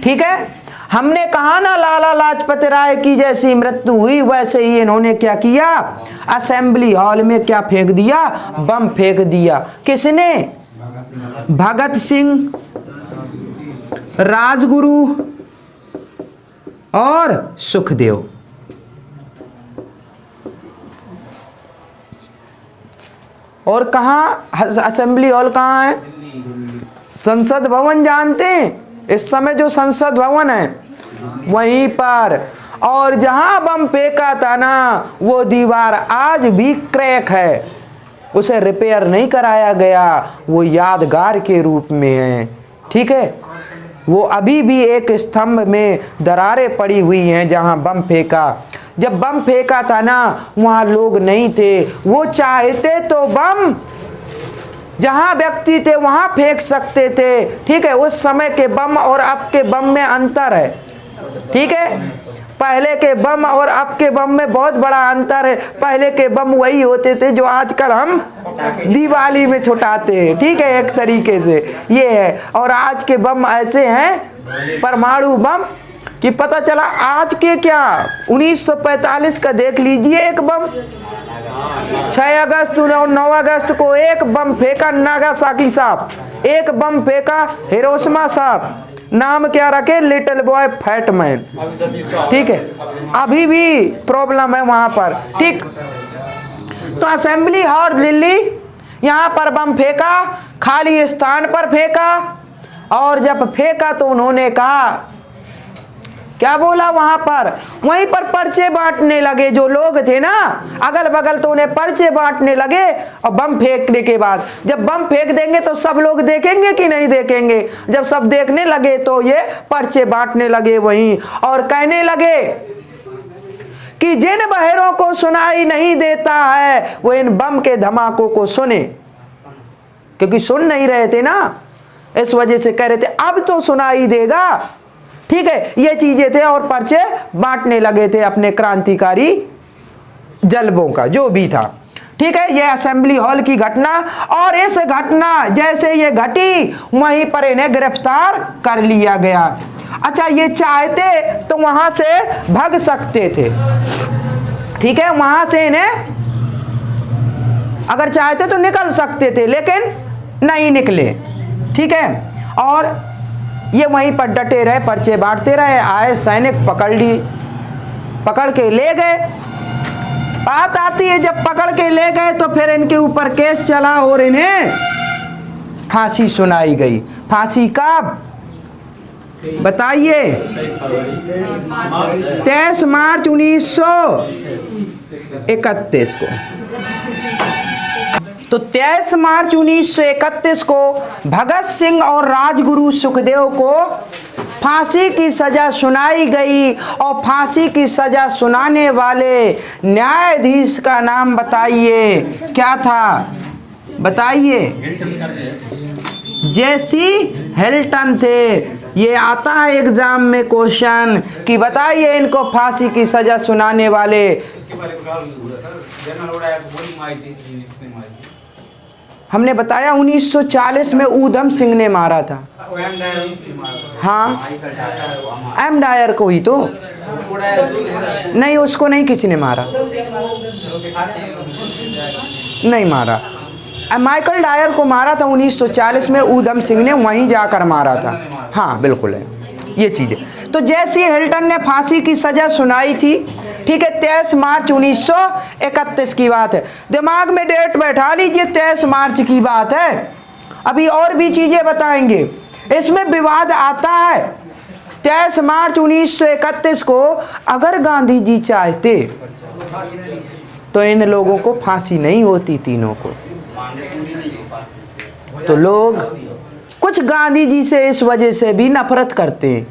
ठीक है, हमने कहा ना लाला लाजपत राय की जैसी मृत्यु हुई, वैसे ही इन्होंने क्या किया, असेंबली हॉल में क्या फेंक दिया, बम फेंक दिया। किसने? भगत सिंह, राजगुरु और सुखदेव। और कहाँ असेंबली हॉल कहाँ है? संसद भवन जानते हैं? इस समय जो संसद भवन है वहीं पर। और जहां बम फेंका था ना, वो दीवार आज भी क्रैक है, उसे रिपेयर नहीं कराया गया, वो यादगार के रूप में है, ठीक है। वो अभी भी एक स्तंभ में दरारें पड़ी हुई हैं जहां बम फेंका। जब बम फेंका था ना, वहां लोग नहीं थे, वो चाहते तो बम जहां व्यक्ति थे वहां फेंक सकते थे, ठीक है। उस समय के बम और अब के बम में अंतर है, ठीक है। पहले के बम और अब के बम में बहुत बड़ा अंतर है। पहले के बम वही होते थे जो आजकल हम दिवाली में छुटाते हैं, ठीक है, एक तरीके से ये है। और आज के बम ऐसे हैं परमाणु बम कि पता चला आज के क्या 1945 का देख लीजिए, एक बम 6 अगस्त 9 अगस्त को एक बम फेंका नागासाकी साहब, एक बम फेंका हिरोशिमा साहब, नाम क्या रखे, लिटिल बॉय फैट मैन, ठीक है। अभी भी प्रॉब्लम है वहां पर, ठीक। तो असेंबली हॉल दिल्ली, यहां पर बम फेंका, खाली स्थान पर फेंका। और जब फेंका तो उन्होंने कहा, क्या बोला वहां पर, वहीं पर पर्चे बांटने लगे। जो लोग थे ना अगल बगल, तो उन्हें पर्चे बांटने लगे। और बम फेंकने के बाद जब बम फेंक देंगे तो सब लोग देखेंगे कि नहीं देखेंगे? जब सब देखने लगे तो ये पर्चे बांटने लगे वहीं, और कहने लगे कि जिन बहरों को सुनाई नहीं देता है वो इन बम के धमाकों को सुने, क्योंकि सुन नहीं रहे थे ना, इस वजह से कह रहे थे अब तो सुनाई देगा, ठीक है। ये चीजें थे और पर्चे बांटने लगे थे अपने क्रांतिकारी जलबों का जो भी था, ठीक है। ये असेंबली हॉल की घटना, और इस घटना जैसे ये घटी वहीं पर इन्हें गिरफ्तार कर लिया गया। अच्छा, ये चाहते तो वहां से भाग सकते थे, ठीक है, वहां से इन्हें अगर चाहते तो निकल सकते थे, लेकिन नहीं निकले, ठीक है। और ये वहीं पर डटे रहे, पर्चे बांटते रहे। आए सैनिक पकड़ ली, पकड़ के ले गए। बात आती है जब पकड़ के ले गए तो फिर इनके ऊपर केस चला और इन्हें फांसी सुनाई गई। फांसी कब बताइए? 23 मार्च 1931 को। तो 23 मार्च 1931 को भगत सिंह और राजगुरु सुखदेव को फांसी की सजा सुनाई गई और फांसी की सजा सुनाने वाले न्यायाधीश का नाम बताइए, क्या था बताइए? जेसी हिल्टन थे। ये आता है एग्जाम में क्वेश्चन कि बताइए इनको फांसी की सजा सुनाने वाले। हमने बताया 1940 में ऊधम सिंह ने मारा था। हाँ, एम डायर को ही तो नहीं, उसको नहीं किसी ने मारा, नहीं मारा। माइकल डायर को मारा था 1940 में, ऊधम सिंह ने वहीं जाकर मारा था। हाँ बिल्कुल है ये चीज़ें। तो जेसी हिल्टन ने फांसी की सजा सुनाई थी, ठीक है, 23 मार्च 1931 की बात है। दिमाग में डेट बैठा लीजिए, 23 मार्च की बात है। अभी और भी चीज़ें बताएंगे। इसमें विवाद आता है 23 मार्च 1931 को अगर गांधी जी चाहते तो इन लोगों को फांसी नहीं होती, तीनों को। तो लोग कुछ गांधी जी से इस वजह से भी नफरत करते हैं।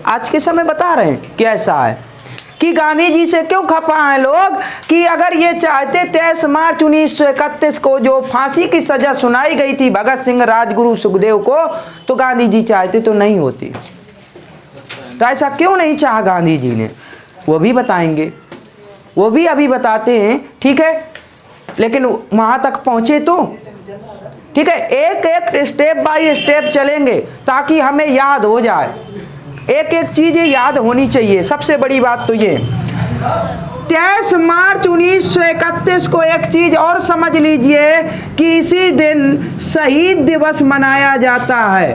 आज के समय बता रहे हैं कैसा है कि गांधी जी से क्यों खपा है लोग कि अगर ये चाहते 23 मार्च 1931 को जो फांसी की सजा सुनाई गई थी भगत सिंह राजगुरु सुखदेव को, तो गांधी जी चाहते तो नहीं होती। तो ऐसा क्यों नहीं चाहा गांधी जी ने, वो भी बताएंगे, वो भी अभी बताते हैं, ठीक है। लेकिन वहाँ तक पहुँचे तो ठीक है, एक एक स्टेप बाय स्टेप चलेंगे ताकि हमें याद हो जाए। एक एक चीज़ याद होनी चाहिए। सबसे बड़ी बात तो ये 23 मार्च 1931 को एक चीज़ और समझ लीजिए कि इसी दिन शहीद दिवस मनाया जाता है।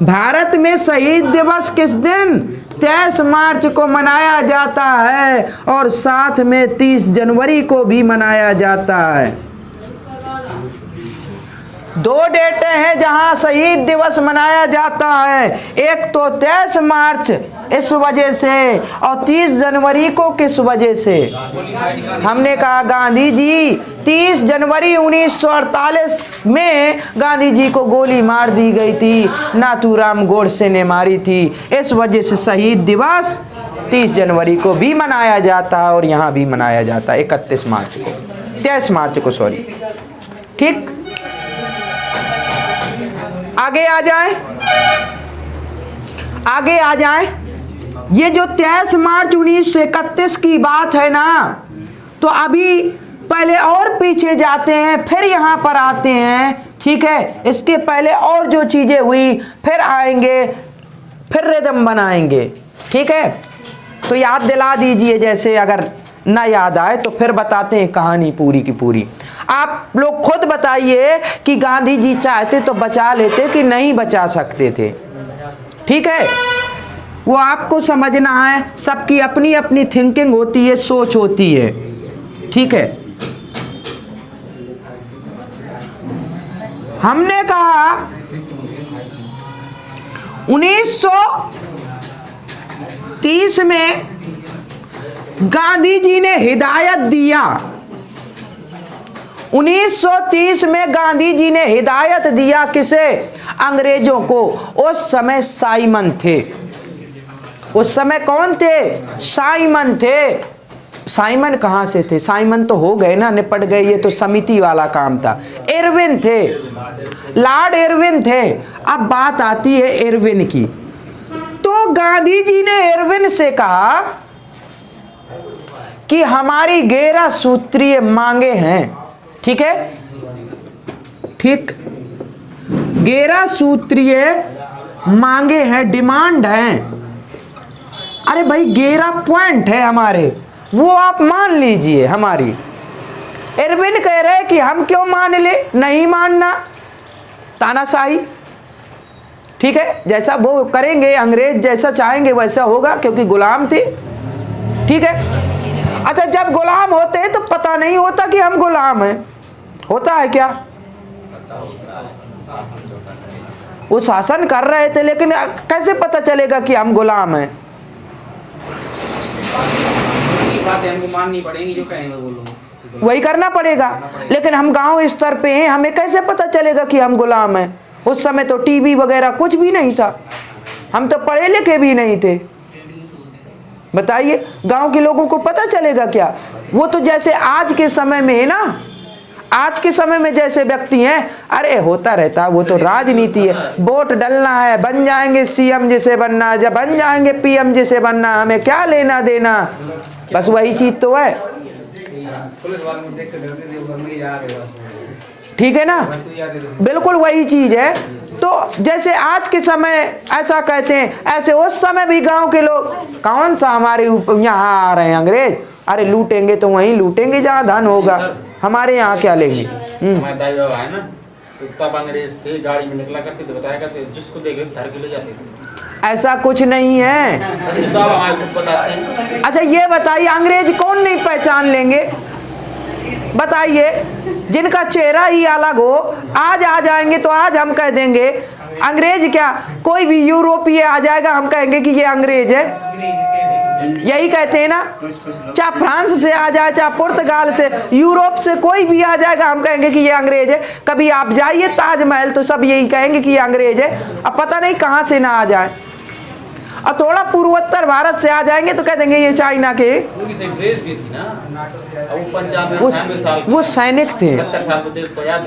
भारत में शहीद दिवस किस दिन? 23 मार्च को मनाया जाता है और साथ में 30 जनवरी को भी मनाया जाता है। दो डेटें हैं जहां शहीद दिवस मनाया जाता है, एक तो 23 मार्च इस वजह से और 30 जनवरी को किस वजह से? हमने कहा गांधी जी 30 जनवरी 1948 में गांधी जी को गोली मार दी गई थी, नाथूराम गोडसे ने मारी थी। इस वजह से शहीद दिवस 30 जनवरी को भी मनाया जाता है और यहाँ भी मनाया जाता है 31 मार्च को, 23 मार्च को, सॉरी। ठीक, आगे आ जाए, आगे आ जाए। ये जो 23 मार्च 1931 की बात है ना, तो अभी पहले और पीछे जाते हैं फिर यहाँ पर आते हैं, ठीक है। इसके पहले और जो चीज़ें हुई फिर आएंगे, फिर रिदम बनाएंगे, ठीक है। तो याद दिला दीजिए, जैसे अगर ना याद आए तो फिर बताते हैं कहानी पूरी की पूरी। आप लोग खुद बताइए कि गांधी जी चाहते तो बचा लेते कि नहीं बचा सकते थे, ठीक है। वो आपको समझना है, सबकी अपनी अपनी थिंकिंग होती है, सोच होती है, ठीक है। हमने कहा 1930 में गांधी जी ने हिदायत दिया। 1930 में गांधी जी ने हिदायत दिया किसे? अंग्रेजों को। उस समय साइमन थे। उस समय कौन थे? साइमन थे। साइमन कहाँ से थे? साइमन तो हो गए ना, निपट गए, ये तो समिति वाला काम था। इरविन थे, लॉर्ड इरविन थे। अब बात आती है इरविन की। तो गांधी जी ने इरविन से कहा कि हमारी 11 सूत्रीय मांगे हैं, ठीक है, ठीक, 11 सूत्रीय मांगे हैं, डिमांड हैं। अरे भाई 11 पॉइंट है हमारे, वो आप मान लीजिए हमारी। इरविन कह रहे कि हम क्यों मान ले, नहीं मानना, तानाशाही, ठीक है। जैसा वो करेंगे, अंग्रेज जैसा चाहेंगे वैसा होगा, क्योंकि गुलाम थे, ठीक है। अच्छा, जब गुलाम होते हैं तो पता नहीं होता कि हम गुलाम हैं, होता है क्या? वो शासन कर रहे थे, लेकिन कैसे पता चलेगा कि हम गुलाम हैं? बातें हमको माननी पड़ेंगी जो कहेंगे वो लोग। वही करना पड़ेगा। लेकिन हम गांव स्तर पे हैं, हमें कैसे पता चलेगा कि हम गुलाम हैं? उस समय तो टीवी वगैरह कुछ भी नहीं था, हम तो पढ़े लिखे भी नहीं थे। बताइए गांव के लोगों को पता चलेगा क्या? वो तो जैसे आज के समय में है ना, आज के समय में जैसे व्यक्ति हैं, अरे होता रहता, वो तो राजनीति है, वोट डलना है, बन जाएंगे सीएम जिसे बनना है, जब बन जाएंगे पीएम जिसे बनना, हमें क्या लेना देना, बस वही चीज तो है। ठीक है ना, बिल्कुल वही चीज है। तो जैसे आज के समय ऐसा कहते हैं, ऐसे उस समय भी गांव के लोग, कौन सा हमारे ऊपर यहाँ आ रहे हैं अंग्रेज, अरे लूटेंगे तो वहीं लूटेंगे जहाँ धन होगा, हमारे यहाँ क्या लेंगे। हमारे दाई बाबा है ना, तो तब अंग्रेज थे, गाड़ी में निकला करते थे, बताया करते जिसको देखे धर के ले जाते थे। ऐसा कुछ नहीं है। बताते हैं। अच्छा ये बताइए, अंग्रेज कौन नहीं पहचान लेंगे? बताइए, जिनका चेहरा ही अलग हो, आज आ जाएंगे तो आज हम कह देंगे अंग्रेज क्या, कोई भी यूरोपीय आ जाएगा हम कहेंगे कि ये अंग्रेज है, यही कहते हैं ना। चाहे फ्रांस से आ जाए, चाहे पुर्तगाल से, यूरोप से कोई भी आ जाएगा हम कहेंगे कि ये अंग्रेज है। कभी आप जाइए ताजमहल तो सब यही कहेंगे कि ये अंग्रेज है। अब पता नहीं कहाँ से ना आ जाए, और थोड़ा पूर्वोत्तर भारत से आ जाएंगे तो कह देंगे ये चाइना के, वो सैनिक थे।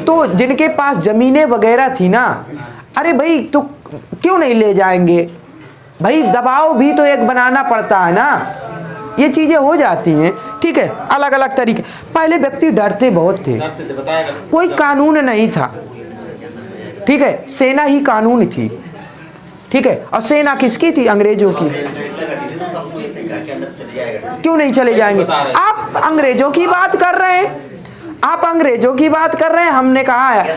तो जिनके पास जमीनें वगैरह थी ना, अरे भाई तो क्यों नहीं ले जाएंगे भाई, दबाव भी तो एक बनाना पड़ता है ना, ये चीजें हो जाती हैं। ठीक है, अलग अलग तरीके। पहले व्यक्ति डरते बहुत थे, कोई कानून नहीं था। ठीक है, सेना ही कानून थी। ठीक है, और सेना किसकी थी? अंग्रेजों की। क्यों नहीं चले जाएंगे? आप अंग्रेजों की बात कर रहे हैं, आप अंग्रेजों की बात कर रहे हैं। हमने कहा है,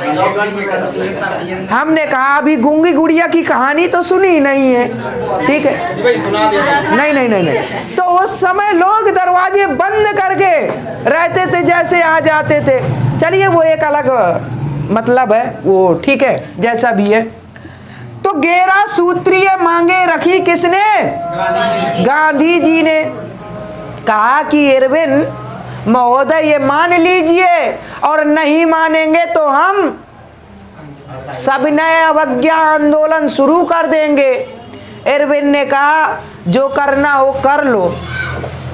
हमने कहा अभी गूंगी गुड़िया की कहानी तो सुनी नहीं है। ठीक है, नहीं नहीं नहीं नहीं। तो उस समय लोग दरवाजे बंद करके रहते थे, जैसे आ जाते थे। चलिए वो एक अलग मतलब है वो, ठीक है, जैसा भी है। तो 11 सूत्रीय मांगे रखी किसने? गांधी जी ने। कहा कि इरविन महोदय ये मान लीजिए, और नहीं मानेंगे तो हम सविनय अवज्ञा आंदोलन शुरू कर देंगे। इरविन ने कहा जो करना हो कर लो,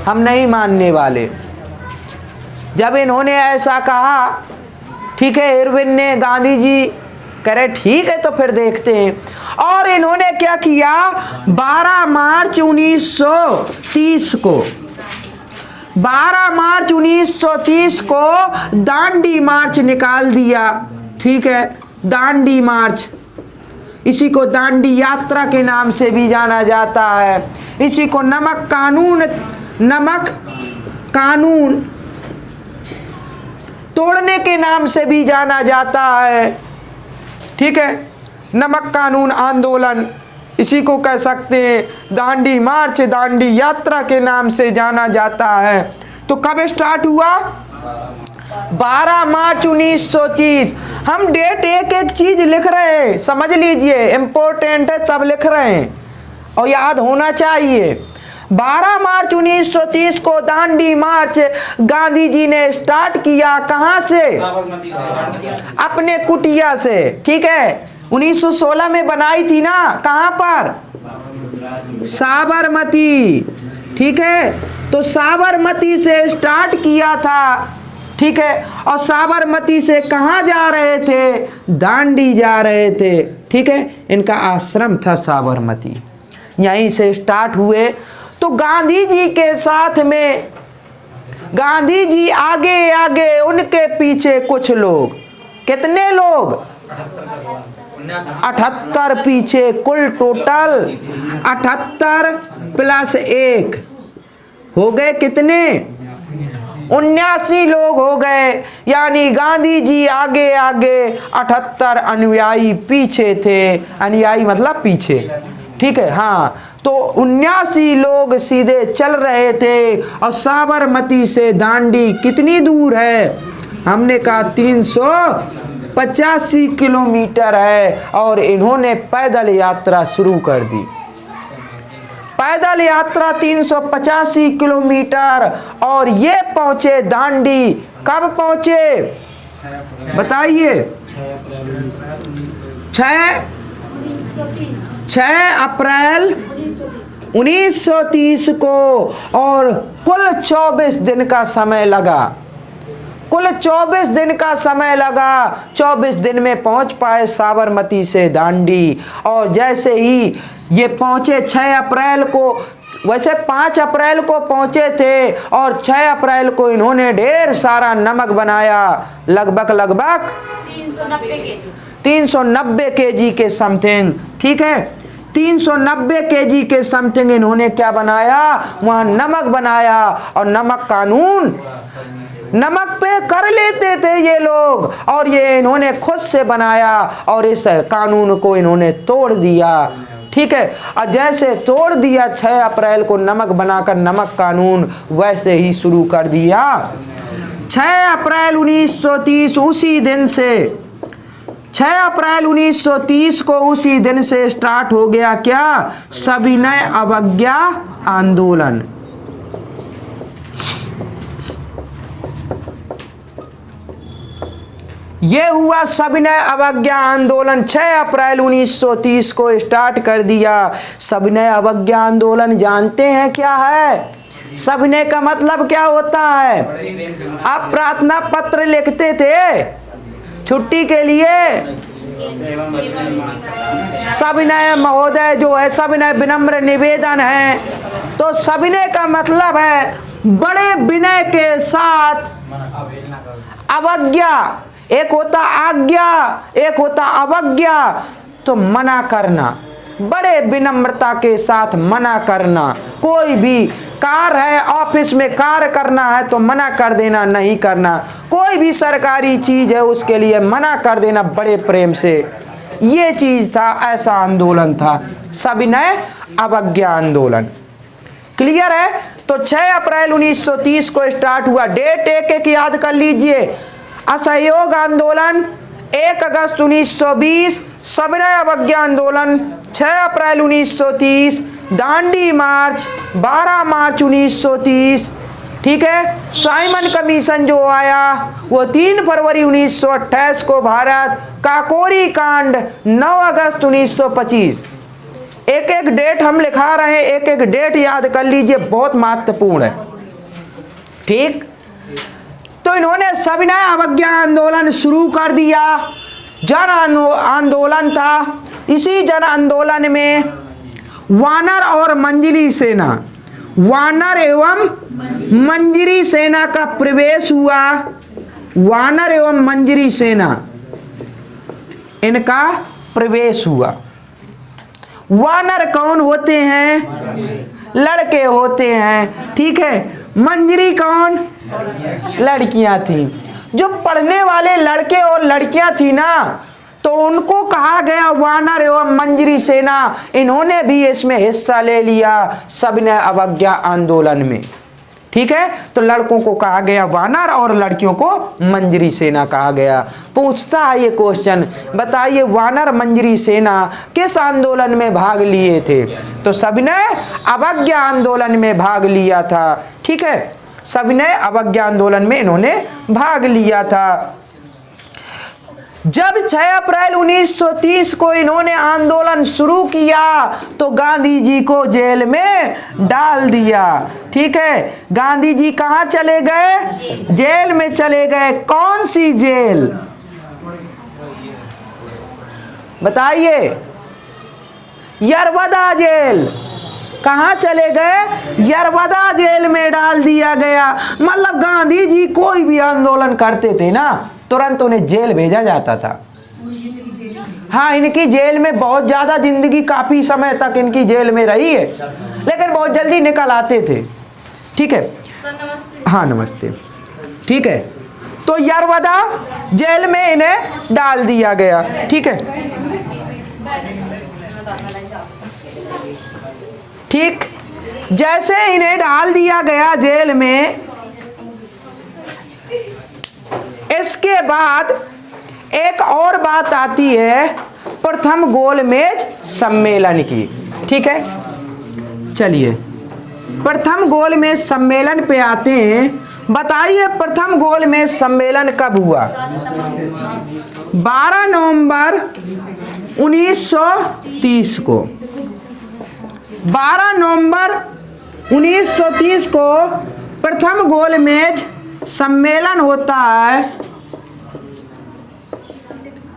हम नहीं मानने वाले। जब इन्होंने ऐसा कहा, ठीक है, इरविन ने, गांधी जी कह रहे ठीक है तो फिर देखते हैं। और इन्होंने क्या किया, 12 मार्च 1930 को, 12 मार्च 1930 को दांडी मार्च निकाल दिया। ठीक है, दांडी मार्च, इसी को दांडी यात्रा के नाम से भी जाना जाता है। इसी को नमक कानून तोड़ने के नाम से भी जाना जाता है। ठीक है, नमक कानून आंदोलन, इसी को कह सकते हैं। दांडी मार्च, दांडी यात्रा के नाम से जाना जाता है। तो कब स्टार्ट हुआ? 12 मार्च 1930। हम डेट एक एक चीज लिख रहे हैं, समझ लीजिए, इम्पोर्टेंट है तब लिख रहे हैं और याद होना चाहिए। 12 मार्च 1930 को दांडी मार्च गांधी जी ने स्टार्ट किया। कहां से? अपने कुटिया से। ठीक है, 1916 में बनाई थी ना, कहां पर? साबरमती। ठीक है, तो साबरमती से स्टार्ट किया था। ठीक है, और साबरमती से कहां जा रहे थे? दांडी जा रहे थे। ठीक है, इनका आश्रम था साबरमती, यहीं से स्टार्ट हुए। तो गांधी जी के साथ में, गांधी जी आगे आगे, उनके पीछे कुछ लोग। कितने लोग? 78 पीछे, कुल टोटल 78 प्लस 1 हो गए कितने? 79 लोग हो गए। यानी गांधी जी आगे आगे, 78 अनुयायी पीछे थे। अनुयायी मतलब पीछे। ठीक है, हाँ। तो 79 लोग सीधे चल रहे थे। और साबरमती से दांडी कितनी दूर है? हमने कहा 385 किलोमीटर है। और इन्होंने पैदल यात्रा शुरू कर दी। पैदल यात्रा 385 किलोमीटर, और ये पहुंचे दांडी कब पहुंचे बताइए? 6 अप्रैल 1930 को, और कुल 24 दिन का समय लगा। कुल 24 दिन का समय लगा। 24 दिन में पहुंच पाए साबरमती से दांडी। और जैसे ही ये पहुंचे 6 अप्रैल को, वैसे 5 अप्रैल को पहुंचे थे, और 6 अप्रैल को इन्होंने ढेर सारा नमक बनाया, लगभग 390 केजी के समथिंग। ठीक है, 390 केजी के समथिंग इन्होंने क्या बनाया? वहां नमक बनाया। और नमक कानून नमक पे कर लेते थे ये लोग, और ये इन्होंने खुद से बनाया, और इस कानून को इन्होंने तोड़ दिया। ठीक है, और जैसे तोड़ दिया 6 अप्रैल को नमक बनाकर नमक कानून, वैसे ही शुरू कर दिया 6 अप्रैल 1930। उसी दिन से 6 अप्रैल 1930 को उसी दिन से स्टार्ट हो गया क्या? सविनय अवज्ञा आंदोलन। ये हुआ सविनय अवज्ञा आंदोलन। 6 अप्रैल 1930 को स्टार्ट कर दिया। सविनय अवज्ञा आंदोलन जानते हैं क्या है? सविनय का मतलब क्या होता है? आप प्रार्थना पत्र लिखते थे छुट्टी के लिए, सविनय महोदय जो है, सविनय विनम्र निवेदन है। तो सविनय का मतलब है बड़े विनय के साथ अवज्ञा। एक होता आज्ञा, एक होता अवज्ञा। तो मना करना, बड़े विनम्रता के साथ मना करना। कोई भी कार्य है, ऑफिस में कार्य करना है तो मना कर देना, नहीं करना। कोई भी सरकारी चीज है उसके लिए मना कर देना बड़े प्रेम से। ये चीज था, ऐसा आंदोलन था सविनय अवज्ञा आंदोलन। क्लियर है? तो 6 अप्रैल 1930 को स्टार्ट हुआ। डेट एक एक याद कर लीजिए। असहयोग आंदोलन 1 अगस्त 1920, सविनय अवज्ञा आंदोलन 6 अप्रैल 1930, दांडी मार्च 12 मार्च 1930। ठीक है, साइमन कमीशन जो आया वो 3 फरवरी 1928 को भारत, काकोरी कांड 9 अगस्त 1925। एक एक डेट हम लिखा रहे हैं, एक एक डेट याद कर लीजिए, बहुत महत्वपूर्ण है। ठीक, तो इन्होंने सविनय अवज्ञा आंदोलन शुरू कर दिया। जन आंदोलन था। इसी जन आंदोलन में वानर और मंजरी सेना, वानर एवं मंजरी सेना का प्रवेश हुआ। वानर एवं मंजरी सेना, इनका प्रवेश हुआ। वानर कौन होते हैं? लड़के होते हैं। ठीक है, मंजरी कौन? लड़कियां थी। जो पढ़ने वाले लड़के और लड़कियां थी ना, तो उनको कहा गया वानर एवं मंजरी सेना। इन्होंने भी इसमें हिस्सा ले लिया सविनय अवज्ञा आंदोलन में। ठीक है, तो लड़कों को कहा गया वानर और लड़कियों को मंजरी सेना कहा गया। पूछता है ये क्वेश्चन, बताइए वानर मंजरी सेना किस आंदोलन में भाग लिए थे? तो सविनय अवज्ञा आंदोलन में भाग लिया था। ठीक है, सविनय अवज्ञा आंदोलन में इन्होंने भाग लिया था। जब 6 अप्रैल 1930 को इन्होंने आंदोलन शुरू किया तो गांधी जी को जेल में डाल दिया। ठीक है, गांधी जी कहां चले गए? जेल में चले गए। कौन सी जेल बताइए? यरवदा जेल। कहां चले गए? यरवदा जेल में डाल दिया गया। मतलब गांधी जी कोई भी आंदोलन करते थे ना, तुरंत उन्हें जेल भेजा जाता था। हाँ, इनकी जेल में बहुत ज्यादा जिंदगी, काफी समय तक इनकी जेल में रही है, लेकिन बहुत जल्दी निकल आते थे। ठीक है, हाँ नमस्ते। ठीक है, तो यरवदा जेल में इन्हें डाल दिया गया। ठीक है, ठीक, जैसे इन्हें डाल दिया गया जेल में, इसके बाद एक और बात आती है प्रथम गोलमेज सम्मेलन की। ठीक है, चलिए प्रथम गोलमेज सम्मेलन पे आते हैं। बताइए प्रथम गोलमेज सम्मेलन कब हुआ? 12 नवंबर 1930 को। 12 नवंबर 1930 को प्रथम गोलमेज सम्मेलन होता है।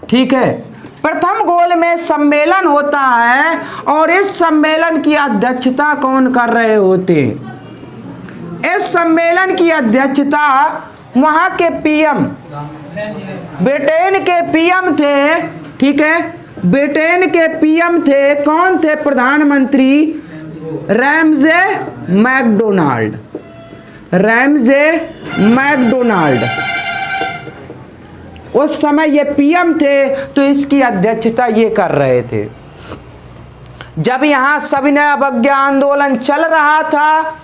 ठीक है, प्रथम गोलमेज सम्मेलन होता है और इस सम्मेलन की अध्यक्षता कौन कर रहे होते? इस सम्मेलन की अध्यक्षता वहाँ के पीएम, ब्रिटेन के पीएम थे। ठीक है, ब्रिटेन के पीएम थे। कौन थे प्रधानमंत्री? Ramsay McDonald. रैमजे मैकडोनाल्ड उस समय ये पीएम थे, तो इसकी अध्यक्षता ये कर रहे थे। जब यहाँ सविनय अवज्ञा आंदोलन चल रहा था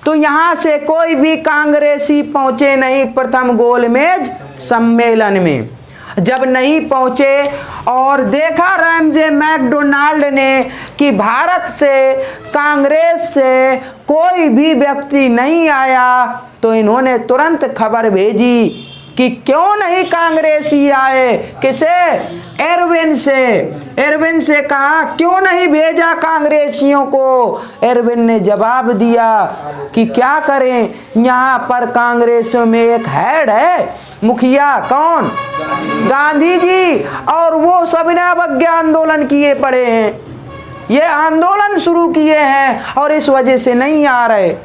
तो यहाँ से कोई भी कांग्रेसी पहुँचे नहीं प्रथम गोलमेज सम्मेलन में। जब नहीं पहुँचे और देखा रैमजे मैकडोनाल्ड ने कि भारत से, कांग्रेस से कोई भी व्यक्ति नहीं आया, तो इन्होंने तुरंत खबर भेजी कि क्यों नहीं कांग्रेसी आए। किसे? एरविन से। एरविन से कहा क्यों नहीं भेजा कांग्रेसियों को? एरविन ने जवाब दिया कि क्या करें, यहाँ पर कांग्रेसियों में एक हेड है, मुखिया। कौन? गांधी जी। और वो सविनय अवज्ञा आंदोलन किए पड़े हैं, ये आंदोलन शुरू किए हैं और इस वजह से नहीं आ रहे।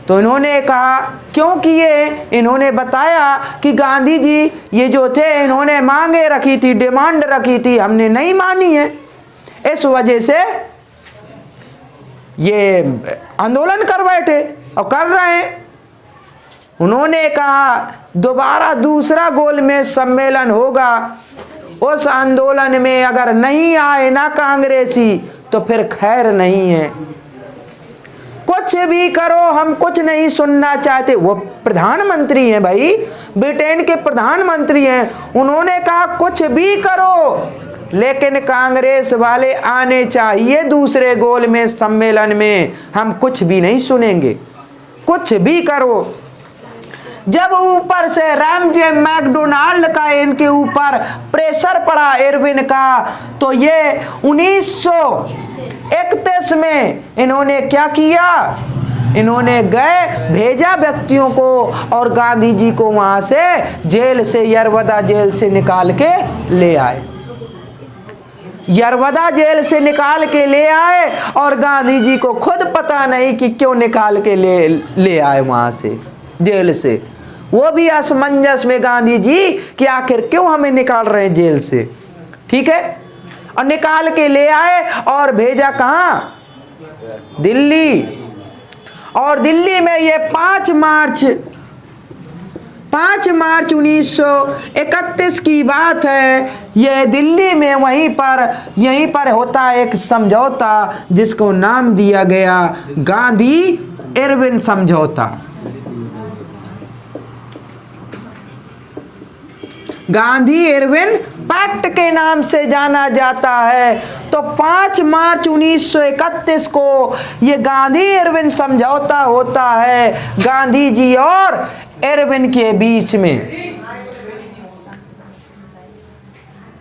तो इन्होंने कहा क्यों किए? इन्होंने बताया कि गांधी जी ये जो थे, इन्होंने मांगे रखी थी, डिमांड रखी थी, हमने नहीं मानी है, इस वजह से ये आंदोलन कर बैठे और कर रहे हैं। उन्होंने कहा दोबारा दूसरा गोलमेज सम्मेलन होगा, उस आंदोलन में अगर नहीं आए ना कांग्रेसी तो फिर खैर नहीं है। कुछ भी करो, हम कुछ नहीं सुनना चाहते। वो प्रधानमंत्री हैं भाई, ब्रिटेन के प्रधानमंत्री हैं। उन्होंने कहा कुछ भी करो, लेकिन कांग्रेस वाले आने चाहिए दूसरे गोलमेज सम्मेलन में, हम कुछ भी नहीं सुनेंगे, कुछ भी करो। जब ऊपर से रैमजे मैकडोनाल्ड का इनके ऊपर प्रेशर पड़ा एरविन का, तो ये 1931 में इन्होंने क्या किया? इन्होंने गए, भेजा व्यक्तियों को और गांधी जी को वहां से जेल से, यरवदा जेल से निकाल के ले आए। यरवदा जेल से निकाल के ले आए और गांधी जी को खुद पता नहीं कि क्यों निकाल के ले आए वहां से, जेल से। वो भी असमंजस में गांधी जी कि आखिर क्यों हमें निकाल रहे हैं जेल से। ठीक है, और निकाल के ले आए और भेजा कहाँ? दिल्ली। और दिल्ली में ये 5 मार्च 1931 की बात है। ये दिल्ली में यहीं पर होता है एक समझौता, जिसको नाम दिया गया गांधी इरविन समझौता। गांधी इरविन पैक्ट के नाम से जाना जाता है। तो 5 मार्च 1931 को ये गांधी इरविन समझौता होता है गांधी जी और इरविन के बीच में।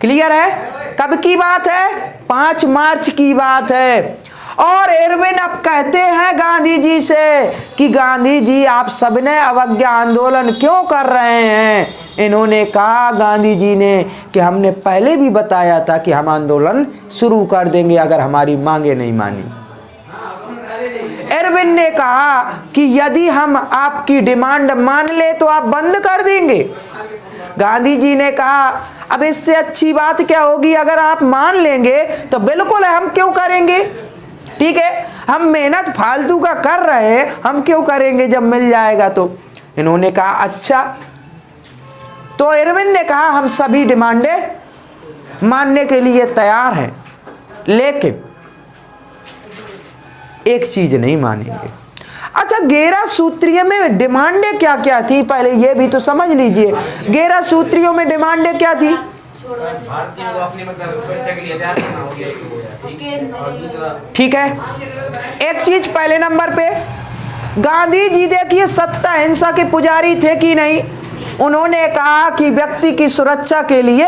क्लियर है? कब की बात है? 5 मार्च की बात है। और इरविन अब कहते हैं गांधी जी से कि गांधी जी आप सविनय अवज्ञा आंदोलन क्यों कर रहे हैं? इन्होंने कहा गांधी जी ने कि हमने पहले भी बताया था कि हम आंदोलन शुरू कर देंगे अगर हमारी मांगे नहीं मानी। इरविन ने कहा कि यदि हम आपकी डिमांड मान ले तो आप बंद कर देंगे। गांधी जी ने कहा अब इससे अच्छी बात क्या होगी, अगर आप मान लेंगे तो बिल्कुल हम क्यों करेंगे। ठीक है, हम मेहनत फालतू का कर रहे हैं, हम क्यों करेंगे जब मिल जाएगा तो। इन्होंने कहा अच्छा। तो इरविन ने कहा हम सभी डिमांडें मानने के लिए तैयार हैं, लेकिन एक चीज नहीं मानेंगे। अच्छा, 11 सूत्रीय में डिमांडें क्या क्या थी, पहले ये भी तो समझ लीजिए। 11 सूत्रियों में डिमांडें क्या थी? भारतीयों को अपने मतलब सुरक्षा के लिए तैयार करना हो गया। और दूसरा, ठीक है, एक चीज पहले नंबर पे गांधी जी देखिए सत्ता अहिंसा के पुजारी थे कि नहीं। उन्होंने कहा कि व्यक्ति की सुरक्षा के लिए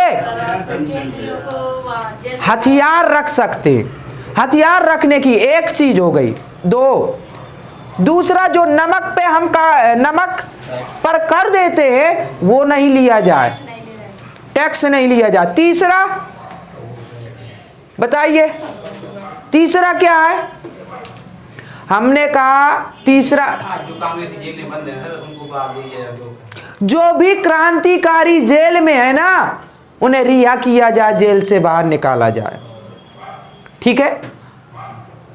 हथियार रख सकते। हथियार रखने की एक चीज हो गई। दो, दूसरा जो नमक पे हम नमक पर कर देते हैं वो नहीं लिया जाए, टैक्स नहीं लिया जाए। तीसरा बताइए, तीसरा क्या है? हमने कहा तीसरा, जो भी क्रांतिकारी जेल में है ना उन्हें रिहा किया जाए, जेल से बाहर निकाला जाए, ठीक है।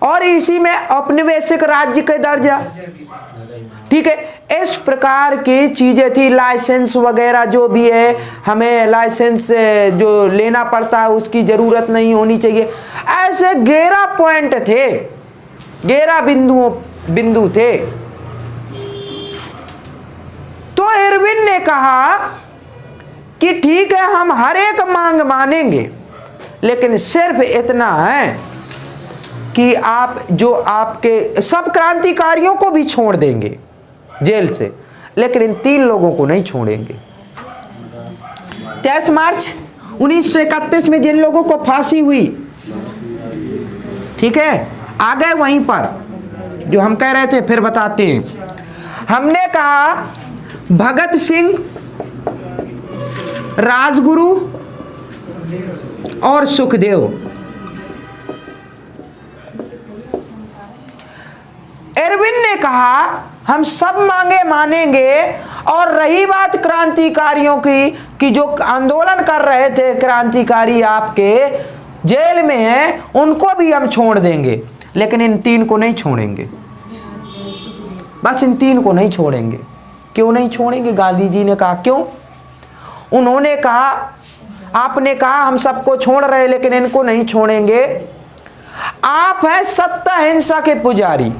और इसी में औपनिवेशिक राज्य का दर्जा, ठीक है। इस प्रकार की चीजें थी। लाइसेंस वगैरह जो भी है, हमें लाइसेंस जो लेना पड़ता है उसकी जरूरत नहीं होनी चाहिए। ऐसे 11 पॉइंट थे, 11 बिंदु थे। तो इरविन ने कहा कि ठीक है हम हर एक मांग मानेंगे, लेकिन सिर्फ इतना है कि आप जो आपके सब क्रांतिकारियों को भी छोड़ देंगे जेल से, लेकिन इन 3 लोगों को नहीं छोड़ेंगे। 23 मार्च 1931 में जिन लोगों को फांसी हुई, ठीक है, आ गए वहीं पर जो हम कह रहे थे, फिर बताते हैं। हमने कहा भगत सिंह, राजगुरु और सुखदेव। इरविन ने कहा हम सब मांगे मानेंगे, और रही बात क्रांतिकारियों की कि जो आंदोलन कर रहे थे क्रांतिकारी आपके जेल में हैं, उनको भी हम छोड़ देंगे, लेकिन इन 3 को नहीं छोड़ेंगे। बस इन 3 को नहीं छोड़ेंगे। क्यों नहीं छोड़ेंगे? गांधी जी ने कहा क्यों? उन्होंने कहा, आपने कहा हम सबको छोड़ रहे लेकिन इनको नहीं छोड़ेंगे। आप हैं सत्ता अहिंसा के पुजारी।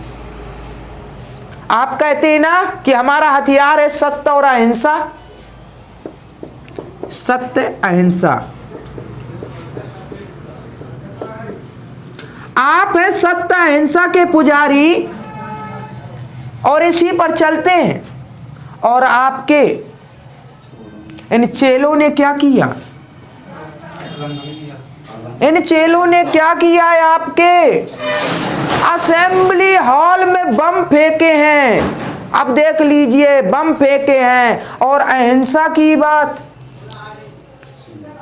आप कहते हैं ना कि हमारा हथियार है सत्य और अहिंसा, सत्य अहिंसा। आप हैं सत्य अहिंसा के पुजारी और इसी पर चलते हैं। और आपके इन चेलों ने क्या किया? इन चेलों ने क्या किया है? आपके असेंबली हॉल में बम फेंके हैं। अब देख लीजिए, बम फेंके हैं। और अहिंसा की बात,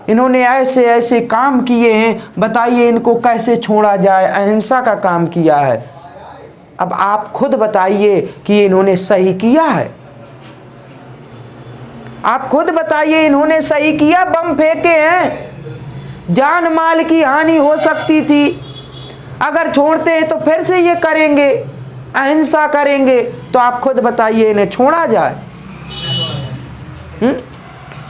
इन्होंने ऐसे ऐसे काम किए हैं, बताइए इनको कैसे छोड़ा जाए? अहिंसा का काम किया है। अब आप खुद बताइए कि इन्होंने सही किया है? आप खुद बताइए इन्होंने सही किया? बम फेंके हैं, जान माल की हानि हो सकती थी। अगर छोड़ते हैं तो फिर से ये करेंगे, अहिंसा करेंगे। तो आप खुद बताइए इन्हें छोड़ा जाए?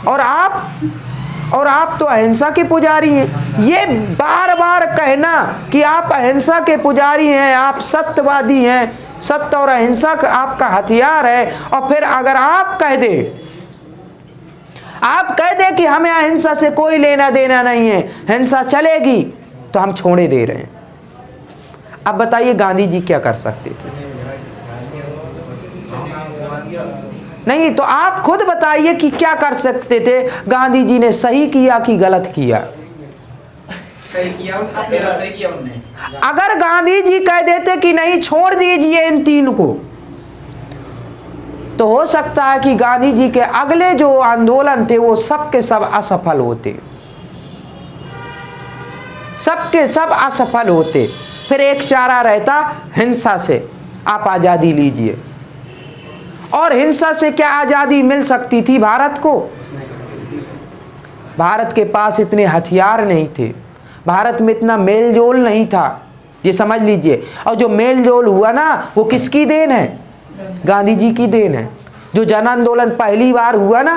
और आप तो अहिंसा के पुजारी हैं। ये बार बार कहना कि आप अहिंसा के पुजारी हैं, आप सत्यवादी हैं, सत्य और अहिंसा का आपका हथियार है, और फिर अगर आप कह दे कि हमें अहिंसा से कोई लेना देना नहीं है, हिंसा चलेगी, तो हम छोड़े दे रहे हैं। अब बताइए गांधी जी क्या कर सकते थे? नहीं, तो आप खुद बताइए कि क्या कर सकते थे? गांधी जी ने सही किया कि गलत किया? सही किया उन्होंने। अगर गांधी जी कह देते कि नहीं छोड़ दीजिए इन 3 को, तो हो सकता है कि गांधी जी के अगले जो आंदोलन थे वो सब के सब असफल होते, सबके सब असफल होते। फिर एक चारा रहता, हिंसा से आप आज़ादी लीजिए। और हिंसा से क्या आज़ादी मिल सकती थी भारत को? भारत के पास इतने हथियार नहीं थे, भारत में इतना मेल जोल नहीं था, ये समझ लीजिए। और जो मेल जोल हुआ ना, वो किसकी देन है? गांधी जी की देन है। जो जन आंदोलन पहली बार हुआ ना,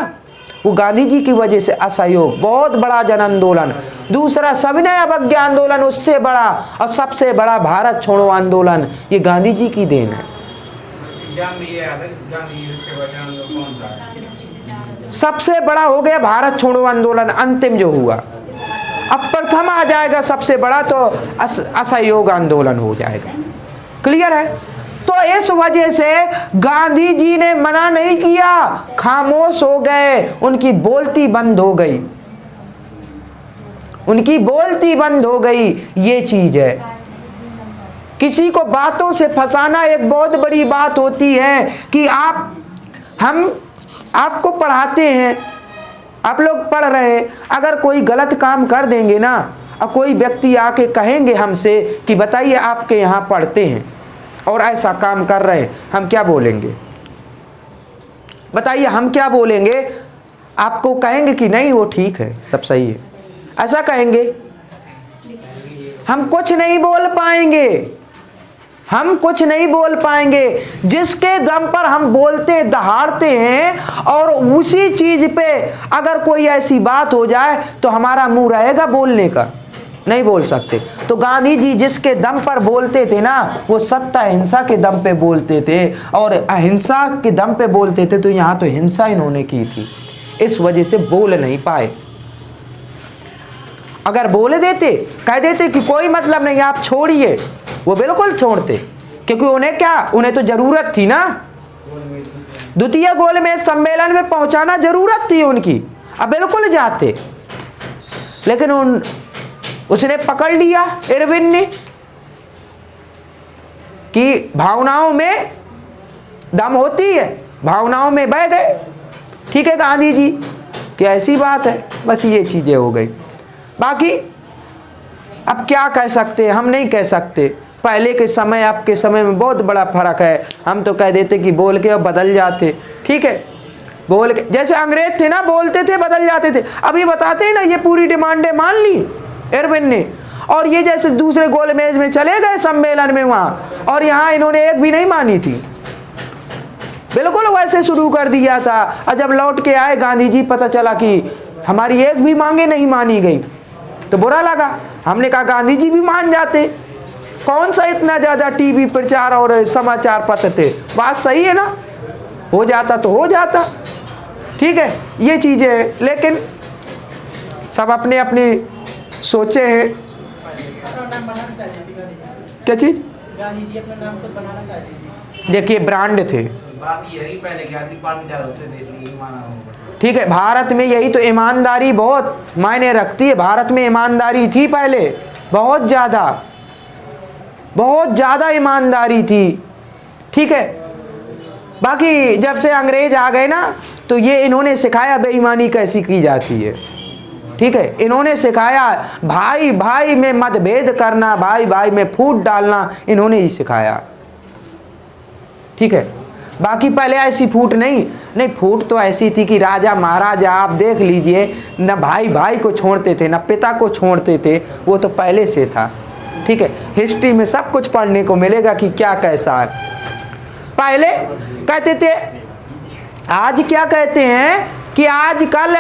वो गांधी जी की वजह से असहयोग, बहुत बड़ा जन आंदोलन। दूसरा सविनय अवज्ञा आंदोलन, उससे बड़ा, और सबसे बड़ा भारत छोड़ो आंदोलन, ये गांधी जी की देन है। सबसे बड़ा हो गया भारत छोड़ो आंदोलन, अंतिम जो हुआ। अब प्रथम आ जाएगा सबसे बड़ा, तो असहयोग आंदोलन हो जाएगा। क्लियर है? तो तो इस वजह से गांधी जी ने मना नहीं किया, खामोश हो गए, उनकी बोलती बंद हो गई, उनकी बोलती बंद हो गई। ये चीज है, किसी को बातों से फंसाना एक बहुत बड़ी बात होती है कि हम आपको पढ़ाते हैं, आप लोग पढ़ रहे, अगर कोई गलत काम कर देंगे ना, और कोई व्यक्ति आके कहेंगे हमसे कि बताइए आपके यहाँ पढ़ते हैं और ऐसा काम कर रहे, हम क्या बोलेंगे? बताइए हम क्या बोलेंगे? आपको कहेंगे कि नहीं वो ठीक है, सब सही है, ऐसा कहेंगे? हम कुछ नहीं बोल पाएंगे, हम कुछ नहीं बोल पाएंगे। जिसके दम पर हम बोलते दहाड़ते हैं, और उसी चीज पे अगर कोई ऐसी बात हो जाए तो हमारा मुंह रहेगा बोलने का? नहीं बोल सकते। तो गांधी जी जिसके दम पर बोलते थे ना, वो सत्य अहिंसा के दम पे बोलते थे, और अहिंसा के दम पे बोलते थे। तो यहाँ तो हिंसा इन्होंने की थी, इस वजह से बोल नहीं पाए। अगर बोले देते, कह देते कि कोई मतलब नहीं आप छोड़िए, वो बिल्कुल छोड़ते, क्योंकि उन्हें क्या, उन्हें तो जरूरत थी ना, द्वितीय गोलमेज सम्मेलन में पहुंचाना जरूरत थी उनकी, अब बिल्कुल जाते। लेकिन उसने पकड़ लिया इरविन ने कि भावनाओं में दम होती है, भावनाओं में बह गए। ठीक है गांधी जी कि ऐसी बात है, बस ये चीजें हो गई। बाकी अब क्या कह सकते हैं, हम नहीं कह सकते। पहले के समय अब के समय में बहुत बड़ा फर्क है। हम तो कह देते कि बोल के अब बदल जाते, ठीक है, बोल के, जैसे अंग्रेज थे ना, बोलते थे बदल जाते थे। अभी बताते हैं ना, ये पूरी डिमांडें मान ली इरविन ने, और ये जैसे दूसरे गोलमेज में चले गए सम्मेलन में वहाँ, और यहाँ इन्होंने एक भी नहीं मानी थी, बिल्कुल वैसे शुरू कर दिया था। और जब लौट के आए गांधी जी, पता चला कि हमारी एक भी मांगे नहीं मानी गई, तो बुरा लगा। हमने कहा गांधी जी भी मान जाते, कौन सा इतना ज़्यादा टीवी प्रचार और समाचार पत्र थे, बात सही है ना, हो जाता तो हो जाता, ठीक है, ये चीज़ें हैं। लेकिन सब अपने अपने सोचे हैं। क्या चीज़? गांधी जी अपना नाम खुद बनाना चाहते थे। देखिए ब्रांड थे, बात ये है पहले कि आदमी पार्टीदार होते थे, इसलिए ईमान होगा। ठीक है। भारत में यही तो ईमानदारी बहुत मायने रखती है। भारत में ईमानदारी थी पहले, बहुत ज़्यादा ईमानदारी थी, ठीक है। बाकी जब से अंग्रेज आ गए ना, तो ये इन्होंने सिखाया बेईमानी कैसी की जाती है, ठीक है। इन्होंने सिखाया भाई भाई में मतभेद करना, भाई भाई में फूट डालना, इन्होंने ही सिखाया, ठीक है। बाकी पहले ऐसी फूट नहीं, फूट तो ऐसी थी कि राजा महाराजा आप देख लीजिए, न भाई भाई को छोड़ते थे, न पिता को छोड़ते थे, वो तो पहले से था, ठीक है। हिस्ट्री में सब कुछ पढ़ने को मिलेगा कि क्या कैसा है। पहले कहते थे, आज क्या कहते हैं कि आजकल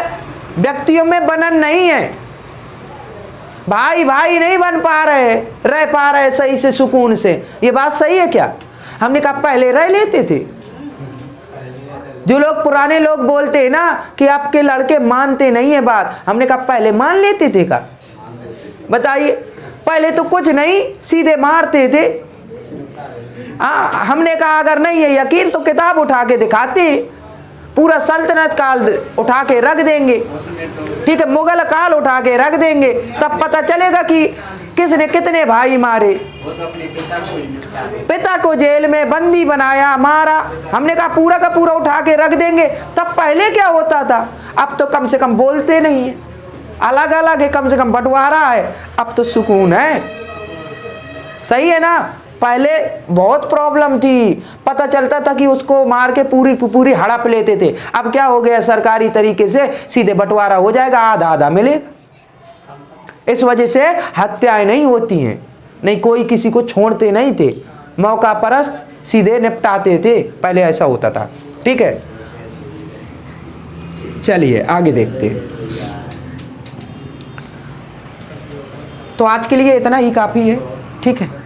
व्यक्तियों में बनन नहीं है, भाई भाई नहीं बन पा रहे, रह पा रहे सही से सुकून से। ये बात सही है क्या? हमने कहा पहले रह लेते थे। जो लोग पुराने लोग बोलते हैं ना कि आपके लड़के मानते नहीं है बात, हमने कहा पहले मान लेते थे का? बताइए, पहले तो कुछ नहीं, सीधे मारते थे। हमने कहा अगर नहीं है यकीन तो किताब उठा के दिखाते, पूरा सल्तनत काल उठा के रख देंगे, ठीक है, मुगल काल उठा के रख देंगे, तब पता चलेगा कि किसने कितने भाई मारे। पिता को जेल में बंदी बनाया, मारा। हमने कहा पूरा का पूरा उठा के रख देंगे, तब पहले क्या होता था। अब तो कम से कम बोलते नहीं है, अलग अलग है, कम से कम बंटवारा है, अब तो सुकून है, सही है ना। पहले बहुत प्रॉब्लम थी, पता चलता था कि उसको मार के पूरी हड़प लेते थे। अब क्या हो गया, सरकारी तरीके से सीधे बंटवारा हो जाएगा, आधा आधा मिलेगा। इस वजह से हत्याएं नहीं होती हैं, नहीं कोई किसी को छोड़ते नहीं थे, मौका परस्त सीधे निपटाते थे, पहले ऐसा होता था, ठीक है। चलिए आगे देखते हैं। तो आज के लिए इतना ही काफ़ी है, ठीक है।